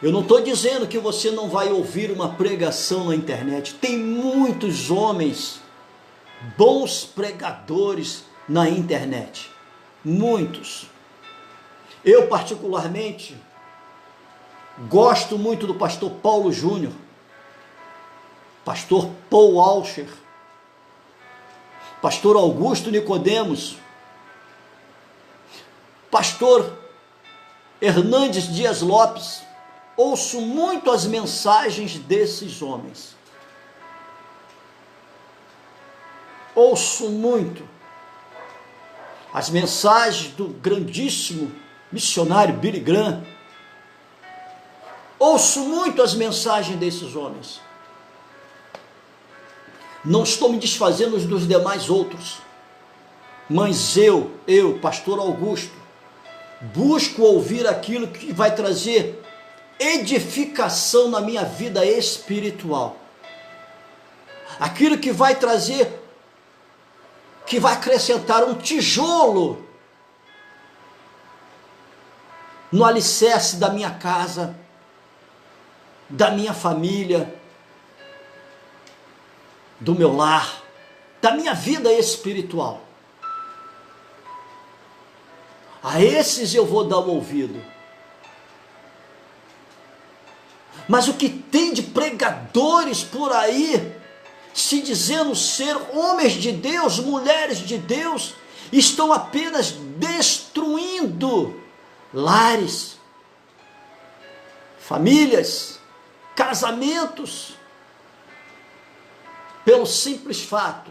Eu não estou dizendo que você não vai ouvir uma pregação na internet. Tem muitos homens, bons pregadores na internet. Muitos. Eu particularmente gosto muito do pastor Paulo Júnior, pastor Paul Alcher, pastor Augusto Nicodemos, pastor Hernandes Dias Lopes. Ouço muito as mensagens desses homens. Ouço muito as mensagens do grandíssimo missionário Billy Graham. Ouço muito as mensagens desses homens. Não estou me desfazendo dos demais outros, mas eu, pastor Augusto, busco ouvir aquilo que vai trazer edificação na minha vida espiritual, aquilo que vai trazer, que vai acrescentar um tijolo no alicerce da minha casa, da minha família, do meu lar, da minha vida espiritual. A esses eu vou dar um ouvido. Mas o que tem de pregadores por aí, se dizendo ser homens de Deus, mulheres de Deus, estão apenas destruindo lares, famílias, casamentos, pelo simples fato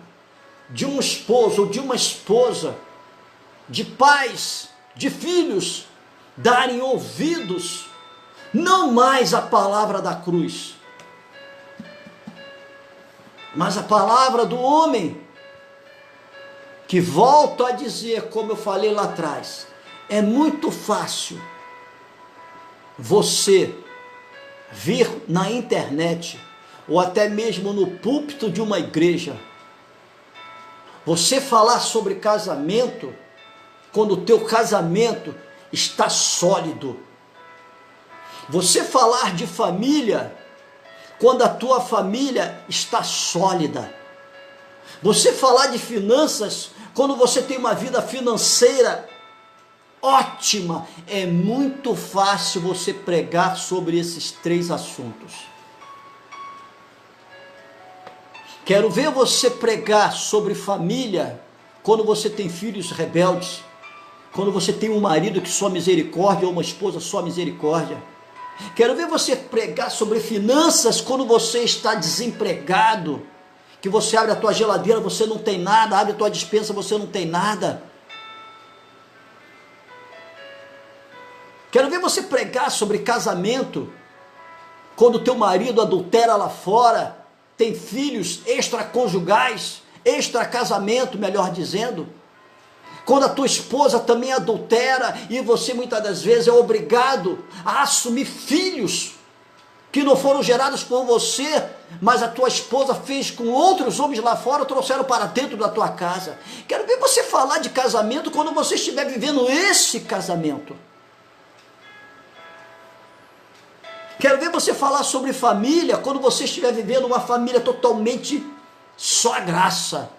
de um esposo ou de uma esposa, de pais, de filhos, darem ouvidos, não mais à palavra da cruz, mas a palavra do homem, que volto a dizer, como eu falei lá atrás, é muito fácil você vir na internet, ou até mesmo no púlpito de uma igreja, você falar sobre casamento, quando o teu casamento está sólido. Você falar de família, quando a tua família está sólida. Você falar de finanças, quando você tem uma vida financeira ótima. É muito fácil você pregar sobre esses três assuntos. Quero ver você pregar sobre família, quando você tem filhos rebeldes, quando você tem um marido que só misericórdia, ou uma esposa só misericórdia. Quero ver você pregar sobre finanças, quando você está desempregado, que você abre a tua geladeira, você não tem nada, abre a tua despensa, você não tem nada. Quero ver você pregar sobre casamento, quando o teu marido adultera lá fora, tem filhos extraconjugais, extracasamento, melhor dizendo. Quando a tua esposa também adultera e você muitas das vezes é obrigado a assumir filhos que não foram gerados por você, mas a tua esposa fez com outros homens lá fora, trouxeram para dentro da tua casa. Quero ver você falar de casamento quando você estiver vivendo esse casamento. Quero ver você falar sobre família quando você estiver vivendo uma família totalmente só a graça,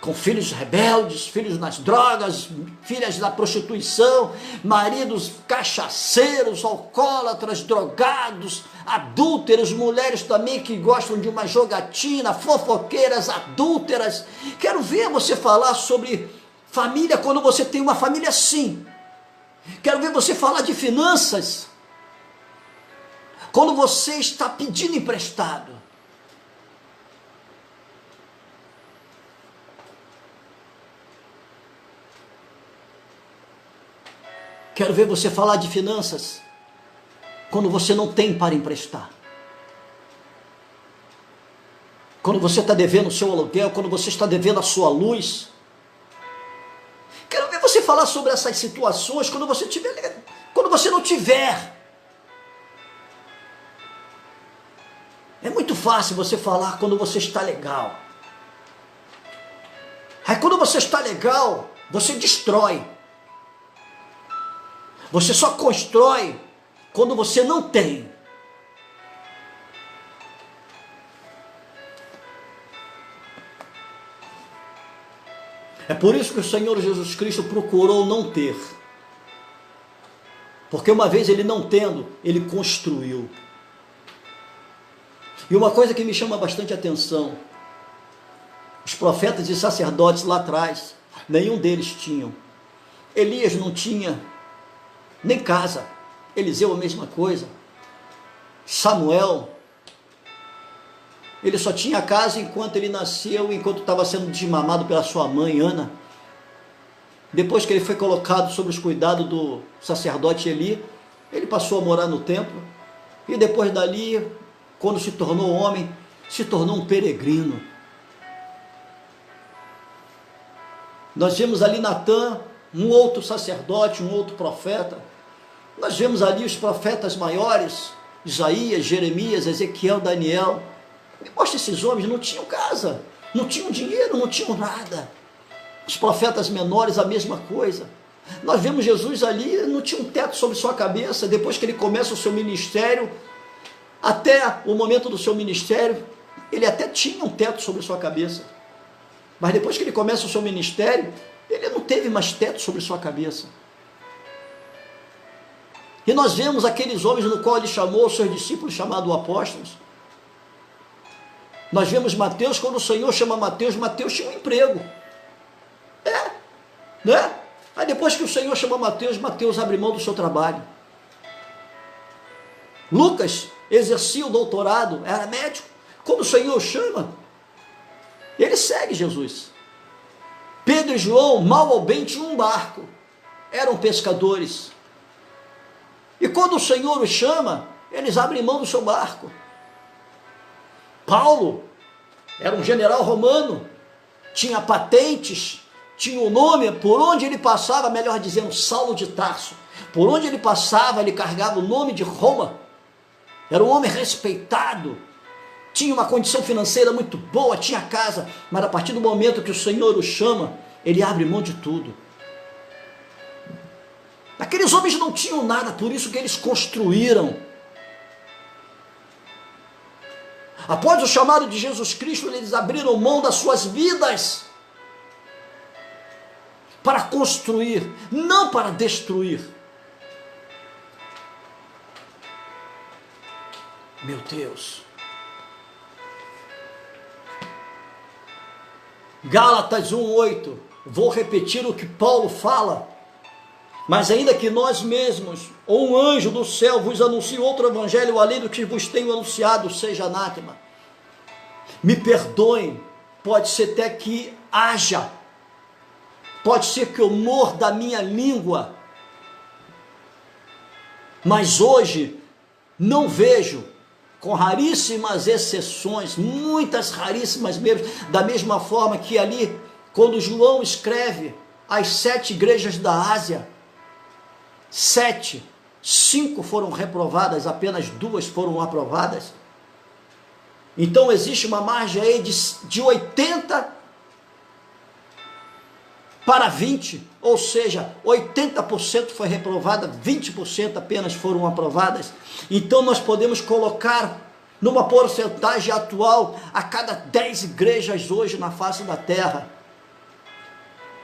com filhos rebeldes, filhos nas drogas, filhas na prostituição, maridos cachaceiros, alcoólatras, drogados, adúlteros, mulheres também que gostam de uma jogatina, fofoqueiras, adúlteras. Quero ver você falar sobre família quando você tem uma família assim, Quero ver você falar de finanças quando você está pedindo emprestado. Quero ver você falar de finanças quando você não tem para emprestar. Quando você está devendo o seu aluguel, quando você está devendo a sua luz. Quero ver você falar sobre essas situações quando você não tiver. É muito fácil você falar quando você está legal. Aí quando você está legal, você destrói. Você só constrói quando você não tem. É por isso que o Senhor Jesus Cristo procurou não ter. Porque uma vez ele não tendo, ele construiu. E uma coisa que me chama bastante atenção, os profetas e sacerdotes lá atrás, nenhum deles tinham. Elias não tinha nem casa. Eliseu a mesma coisa. Samuel, ele só tinha casa enquanto ele nasceu, enquanto estava sendo desmamado pela sua mãe, Ana. Depois que ele foi colocado sob os cuidados do sacerdote Eli, ele passou a morar no templo. E depois dali, quando se tornou homem, se tornou um peregrino. Nós vemos ali Natã, um outro sacerdote, um outro profeta. Nós vemos ali os profetas maiores, Isaías, Jeremias, Ezequiel, Daniel. Me mostra, esses homens não tinham casa, não tinham dinheiro, não tinham nada. Os profetas menores, a mesma coisa. Nós vemos Jesus ali, não tinha um teto sobre sua cabeça. Depois que ele começa o seu ministério, até o momento do seu ministério, ele até tinha um teto sobre sua cabeça. Mas depois que ele começa o seu ministério, ele não teve mais teto sobre sua cabeça. E nós vemos aqueles homens no qual ele chamou os seus discípulos, chamados apóstolos. Nós vemos Mateus, quando o Senhor chama Mateus, Mateus tinha um emprego. Né? Aí depois que o Senhor chama Mateus, Mateus abre mão do seu trabalho. Lucas exercia o doutorado, era médico. Quando o Senhor o chama, ele segue Jesus. Pedro e João, mal ou bem, tinham um barco. Eram pescadores. E quando o Senhor os chama, eles abrem mão do seu barco. Paulo era um general romano, tinha patentes, tinha o nome, por onde ele passava, melhor dizendo, Saulo de Tarso. Por onde ele passava, ele carregava o nome de Roma. Era um homem respeitado, tinha uma condição financeira muito boa, tinha casa, mas a partir do momento que o Senhor o chama, ele abre mão de tudo. Aqueles homens não tinham nada, por isso que eles construíram. Após o chamado de Jesus Cristo, eles abriram mão das suas vidas para construir, não para destruir. Meu Deus. Gálatas 1:8. Vou repetir o que Paulo fala. Mas ainda que nós mesmos, ou um anjo do céu, vos anuncie outro evangelho além do que vos tenho anunciado, seja anátema. Me perdoem, pode ser até que haja, pode ser que eu morda a minha língua, mas hoje não vejo, com raríssimas exceções, muitas raríssimas mesmo, da mesma forma que ali, quando João escreve as 7 igrejas da Ásia, 7, 5 foram reprovadas, apenas 2 foram aprovadas. Então existe uma margem aí de 80 para 20, ou seja, 80% foi reprovada, 20% apenas foram aprovadas. Então nós podemos colocar numa porcentagem atual, a cada 10 igrejas hoje na face da terra,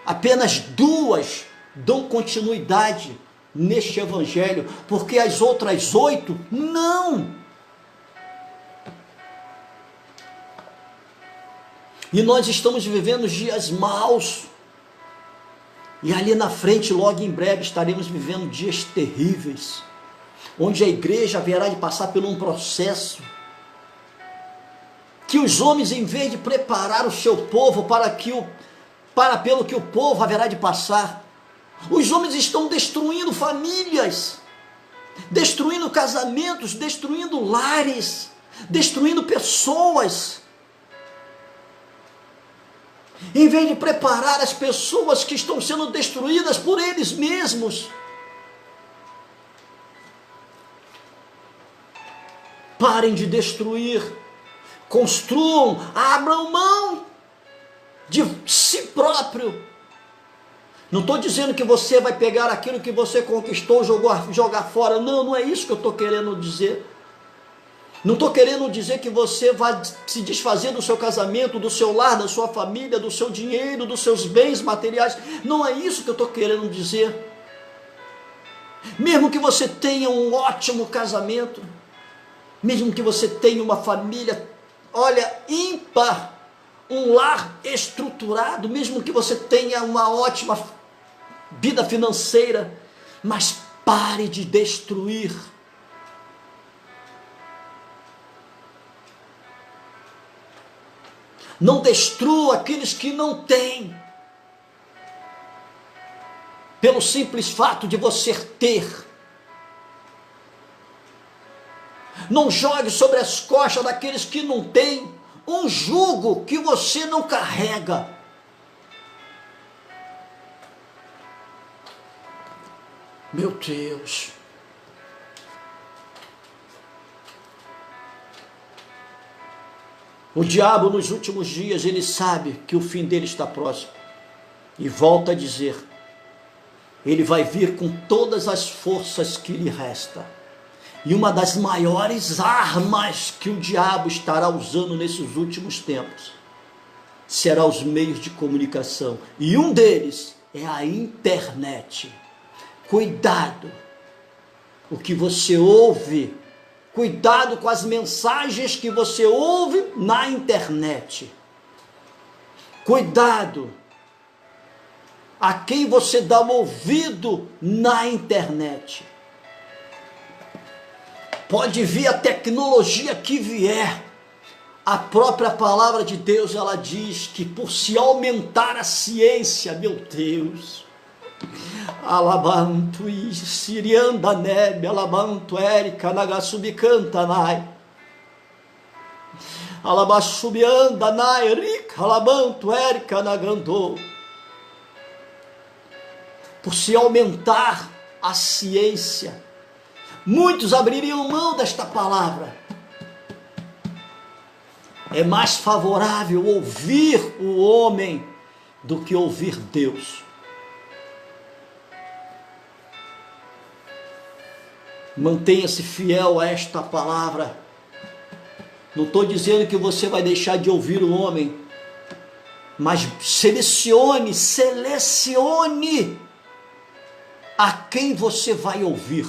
apenas 2 dão continuidade neste evangelho, porque as outras 8 não. E nós estamos vivendo dias maus. E ali na frente, logo em breve, estaremos vivendo dias terríveis, onde a igreja haverá de passar por um processo, que os homens, em vez de preparar o seu povo pelo que o povo haverá de passar, os homens estão destruindo famílias, destruindo casamentos, destruindo lares, destruindo pessoas, em vez de preparar as pessoas que estão sendo destruídas por eles mesmos. Parem de destruir, construam, abram mão de si próprio. Não estou dizendo que você vai pegar aquilo que você conquistou, jogar fora. Não, não é isso que eu estou querendo dizer. Não estou querendo dizer que você vai se desfazer do seu casamento, do seu lar, da sua família, do seu dinheiro, dos seus bens materiais. Não é isso que eu estou querendo dizer. Mesmo que você tenha um ótimo casamento, mesmo que você tenha uma família, olha, ímpar, um lar estruturado, mesmo que você tenha uma ótima vida financeira, mas pare de destruir. Não destrua aqueles que não têm, pelo simples fato de você ter. Não jogue sobre as costas daqueles que não têm um jugo que você não carrega. Meu Deus. O diabo nos últimos dias, ele sabe que o fim dele está próximo. E volta a dizer, ele vai vir com todas as forças que lhe resta. E uma das maiores armas que o diabo estará usando nesses últimos tempos será os meios de comunicação. E um deles é a internet. Cuidado o que você ouve. Cuidado com as mensagens que você ouve na internet. Cuidado a quem você dá o ouvido na internet. Pode vir a tecnologia que vier, a própria palavra de Deus, ela diz que por se aumentar a ciência, meu Deus, alabanto e sirianda nebe, alabanto erica nagasubicantanai, alabasubianda nai rica, alabanto erica nagandô. Por se aumentar a ciência, muitos abririam mão desta palavra. É mais favorável ouvir o homem do que ouvir Deus. Mantenha-se fiel a esta palavra. Não estou dizendo que você vai deixar de ouvir o homem, mas selecione a quem você vai ouvir.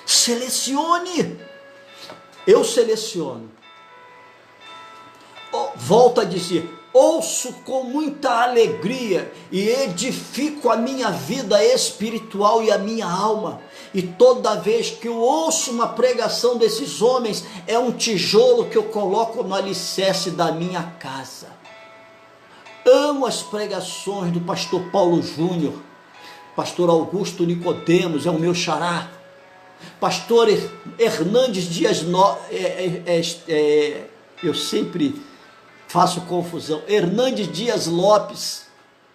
Selecione. Eu seleciono. Volto a dizer, ouço com muita alegria e edifico a minha vida espiritual e a minha alma. E toda vez que eu ouço uma pregação desses homens, é um tijolo que eu coloco no alicerce da minha casa. Amo as pregações do pastor Paulo Júnior, pastor Augusto Nicodemos, é o meu xará, pastor Hernandes Dias, eu sempre faço confusão, Hernandes Dias Lopes,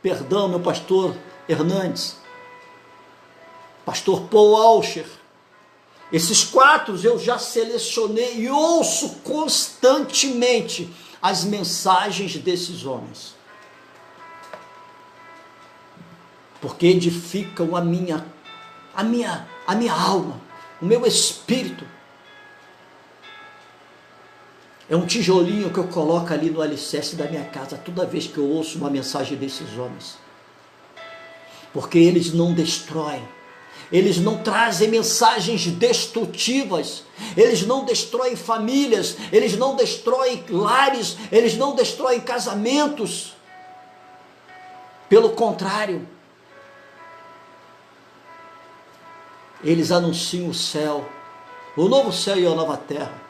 perdão, meu pastor Hernandes, pastor Paul Alcher, esses quatro eu já selecionei e ouço constantemente as mensagens desses homens, porque edificam a minha alma, o meu espírito. É um tijolinho que eu coloco ali no alicerce da minha casa toda vez que eu ouço uma mensagem desses homens, porque eles não destroem, eles não trazem mensagens destrutivas, eles não destroem famílias, eles não destroem lares, eles não destroem casamentos. Pelo contrário, Eles anunciam o céu, o novo céu e a nova terra.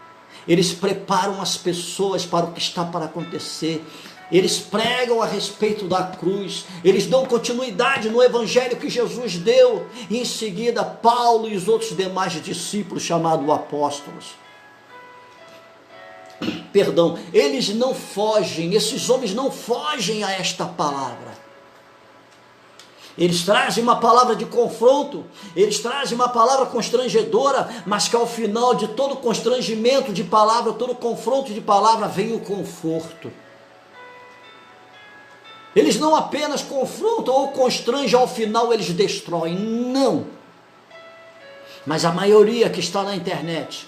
Eles preparam as pessoas para o que está para acontecer. Eles pregam a respeito da cruz. Eles dão continuidade no evangelho que Jesus deu. E em seguida, Paulo e os outros demais discípulos, chamados apóstolos. Perdão, eles não fogem, esses homens não fogem a esta palavra. Eles trazem uma palavra de confronto, eles trazem uma palavra constrangedora, mas que ao final de todo constrangimento de palavra, todo confronto de palavra, vem o conforto. Eles não apenas confrontam ou constrangem, ao final eles destroem, não. Mas a maioria que está na internet,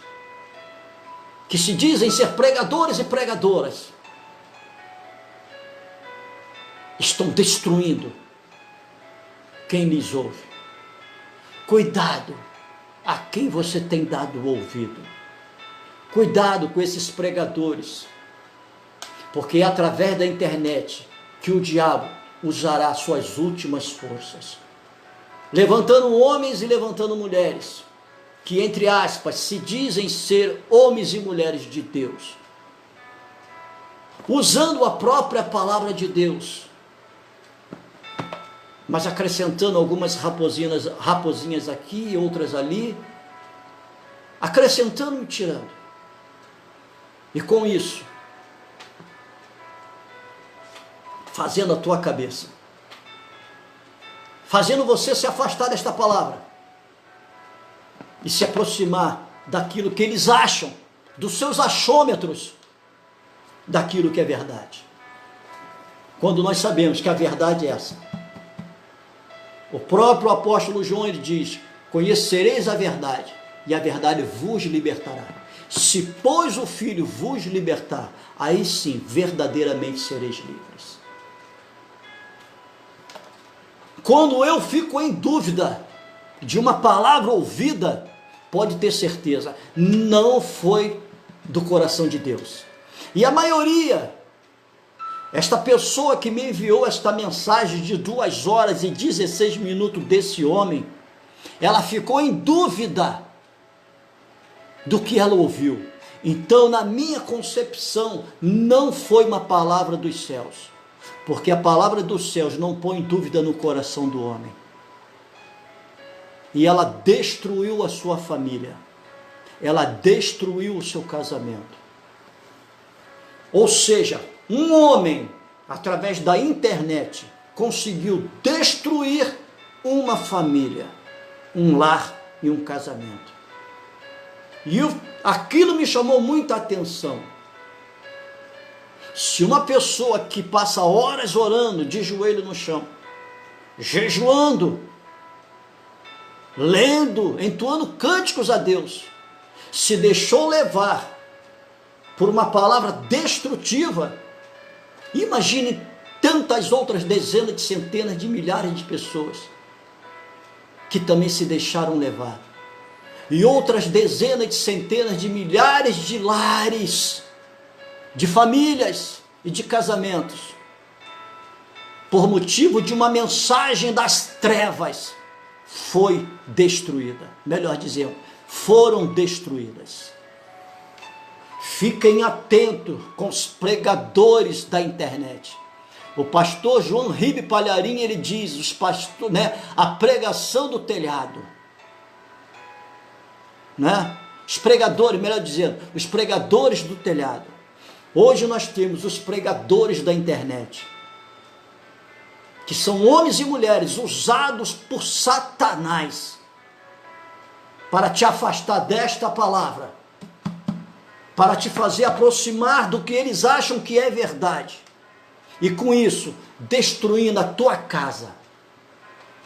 que se dizem ser pregadores e pregadoras, estão destruindo quem lhes ouve. Cuidado a quem você tem dado ouvido. Cuidado com esses pregadores, porque é através da internet que o diabo usará suas últimas forças, levantando homens e levantando mulheres, que entre aspas se dizem ser homens e mulheres de Deus, usando a própria palavra de Deus, mas acrescentando algumas raposinhas aqui e outras ali, acrescentando e tirando. E com isso, fazendo a tua cabeça, fazendo você se afastar desta palavra e se aproximar daquilo que eles acham, dos seus achômetros, daquilo que é verdade. Quando nós sabemos que a verdade é essa. O próprio apóstolo João, ele diz: conhecereis a verdade, e a verdade vos libertará. Se, pois, o Filho vos libertar, aí sim, verdadeiramente sereis livres. Quando eu fico em dúvida de uma palavra ouvida, pode ter certeza, não foi do coração de Deus. E a maioria, esta pessoa que me enviou esta mensagem de 2 horas e 16 minutos desse homem, ela ficou em dúvida do que ela ouviu. Então, na minha concepção, não foi uma palavra dos céus, porque a palavra dos céus não põe dúvida no coração do homem. E ela destruiu a sua família, ela destruiu o seu casamento. Ou seja, um homem, através da internet, conseguiu destruir uma família, um lar e um casamento. E aquilo me chamou muita atenção. Se uma pessoa que passa horas orando, de joelho no chão, jejuando, lendo, entoando cânticos a Deus, se deixou levar por uma palavra destrutiva, imagine tantas outras dezenas de centenas de milhares de pessoas que também se deixaram levar, e outras dezenas de centenas de milhares de lares, de famílias e de casamentos, por motivo de uma mensagem das trevas, foi destruída. Melhor dizendo, foram destruídas. Fiquem atentos com os pregadores da internet. O pastor João Ribe Palharim, ele diz, a pregação do telhado, os pregadores, melhor dizendo, os pregadores do telhado. Hoje nós temos os pregadores da internet, que são homens e mulheres usados por Satanás para te afastar desta palavra, para te fazer aproximar do que eles acham que é verdade, e com isso, destruindo a tua casa,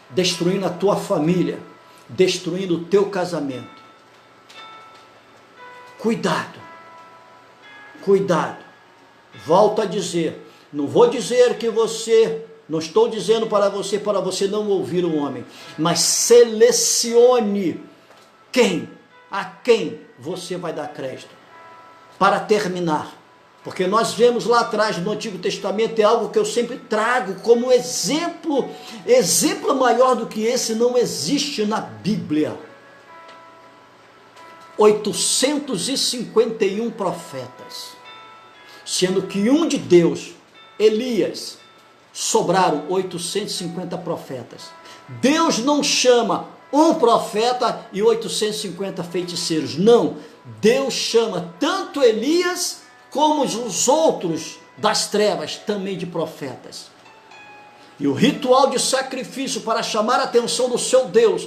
destruindo a tua família, destruindo o teu casamento. Cuidado, cuidado. Volto a dizer, não vou dizer que não estou dizendo para você não ouvir o homem, mas selecione a quem você vai dar crédito. Para terminar, porque nós vemos lá atrás no Antigo Testamento, é algo que eu sempre trago como exemplo maior do que esse não existe na Bíblia. 851 profetas, sendo que um de Deus, Elias, sobraram 850 profetas. Deus não chama um profeta e 850 feiticeiros, não. Deus chama tanto Elias como os outros das trevas também de profetas. E o ritual de sacrifício para chamar a atenção do seu Deus,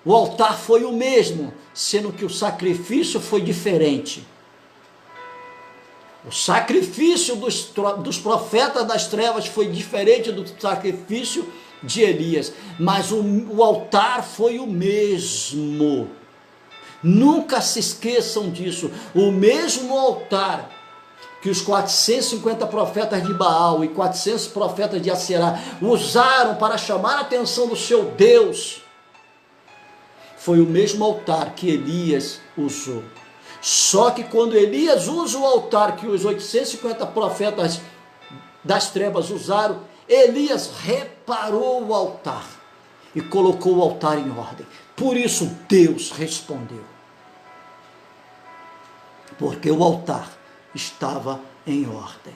o altar foi o mesmo, sendo que o sacrifício foi diferente. O sacrifício dos profetas das trevas foi diferente do sacrifício de Elias, mas o altar foi o mesmo. Nunca se esqueçam disso. O mesmo altar que os 450 profetas de Baal e 400 profetas de Aserá usaram para chamar a atenção do seu Deus, foi o mesmo altar que Elias usou. Só que quando Elias usa o altar que os 850 profetas das trevas usaram, Elias reparou o altar e colocou o altar em ordem. Por isso Deus respondeu. Porque o altar estava em ordem.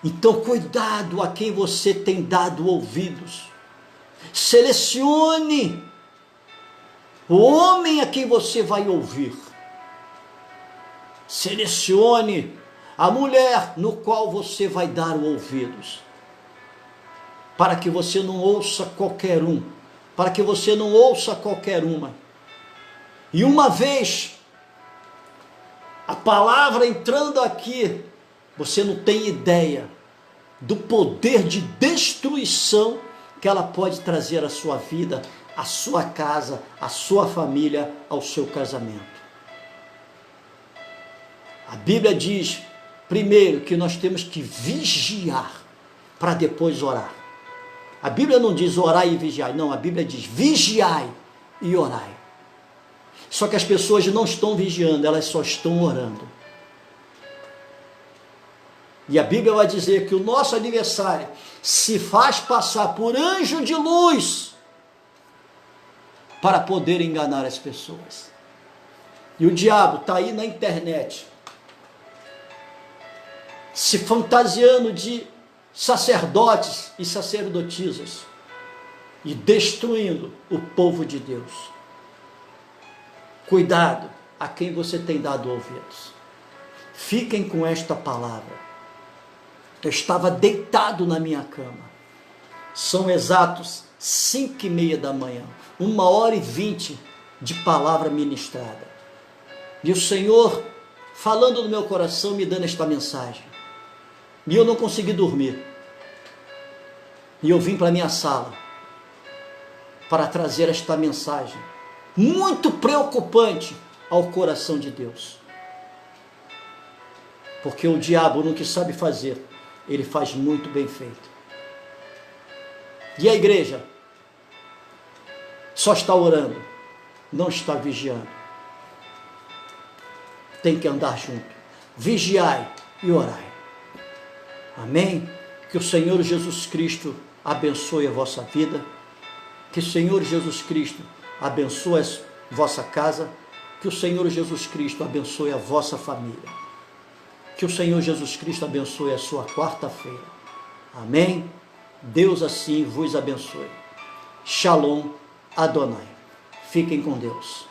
Então cuidado a quem você tem dado ouvidos. Selecione o homem a quem você vai ouvir. Selecione a mulher no qual você vai dar ouvidos. Para que você não ouça qualquer um. Para que você não ouça qualquer uma. E uma vez a palavra entrando aqui, você não tem ideia do poder de destruição que ela pode trazer à sua vida, à sua casa, à sua família, ao seu casamento. A Bíblia diz, primeiro, que nós temos que vigiar para depois orar. A Bíblia não diz orar e vigiar, não, a Bíblia diz vigiai e orai. Só que as pessoas não estão vigiando, elas só estão orando. E a Bíblia vai dizer que o nosso adversário se faz passar por anjo de luz para poder enganar as pessoas. E o diabo está aí na internet, se fantasiando de sacerdotes e sacerdotisas e destruindo o povo de Deus. Cuidado a quem você tem dado ouvidos. Fiquem com esta palavra. Eu estava deitado na minha cama. São exatos 5:30 da manhã. 1h20 de palavra ministrada. E o Senhor falando no meu coração, me dando esta mensagem. E eu não consegui dormir. E eu vim para a minha sala para trazer esta mensagem muito preocupante ao coração de Deus. Porque o diabo, no que sabe fazer, ele faz muito bem feito. E a igreja só está orando, não está vigiando. Tem que andar junto. Vigiai e orai. Amém? Que o Senhor Jesus Cristo abençoe a vossa vida. Que o Senhor Jesus Cristo abençoe a vossa casa. Que o Senhor Jesus Cristo abençoe a vossa família. Que o Senhor Jesus Cristo abençoe a sua quarta-feira. Amém? Deus assim vos abençoe. Shalom Adonai. Fiquem com Deus.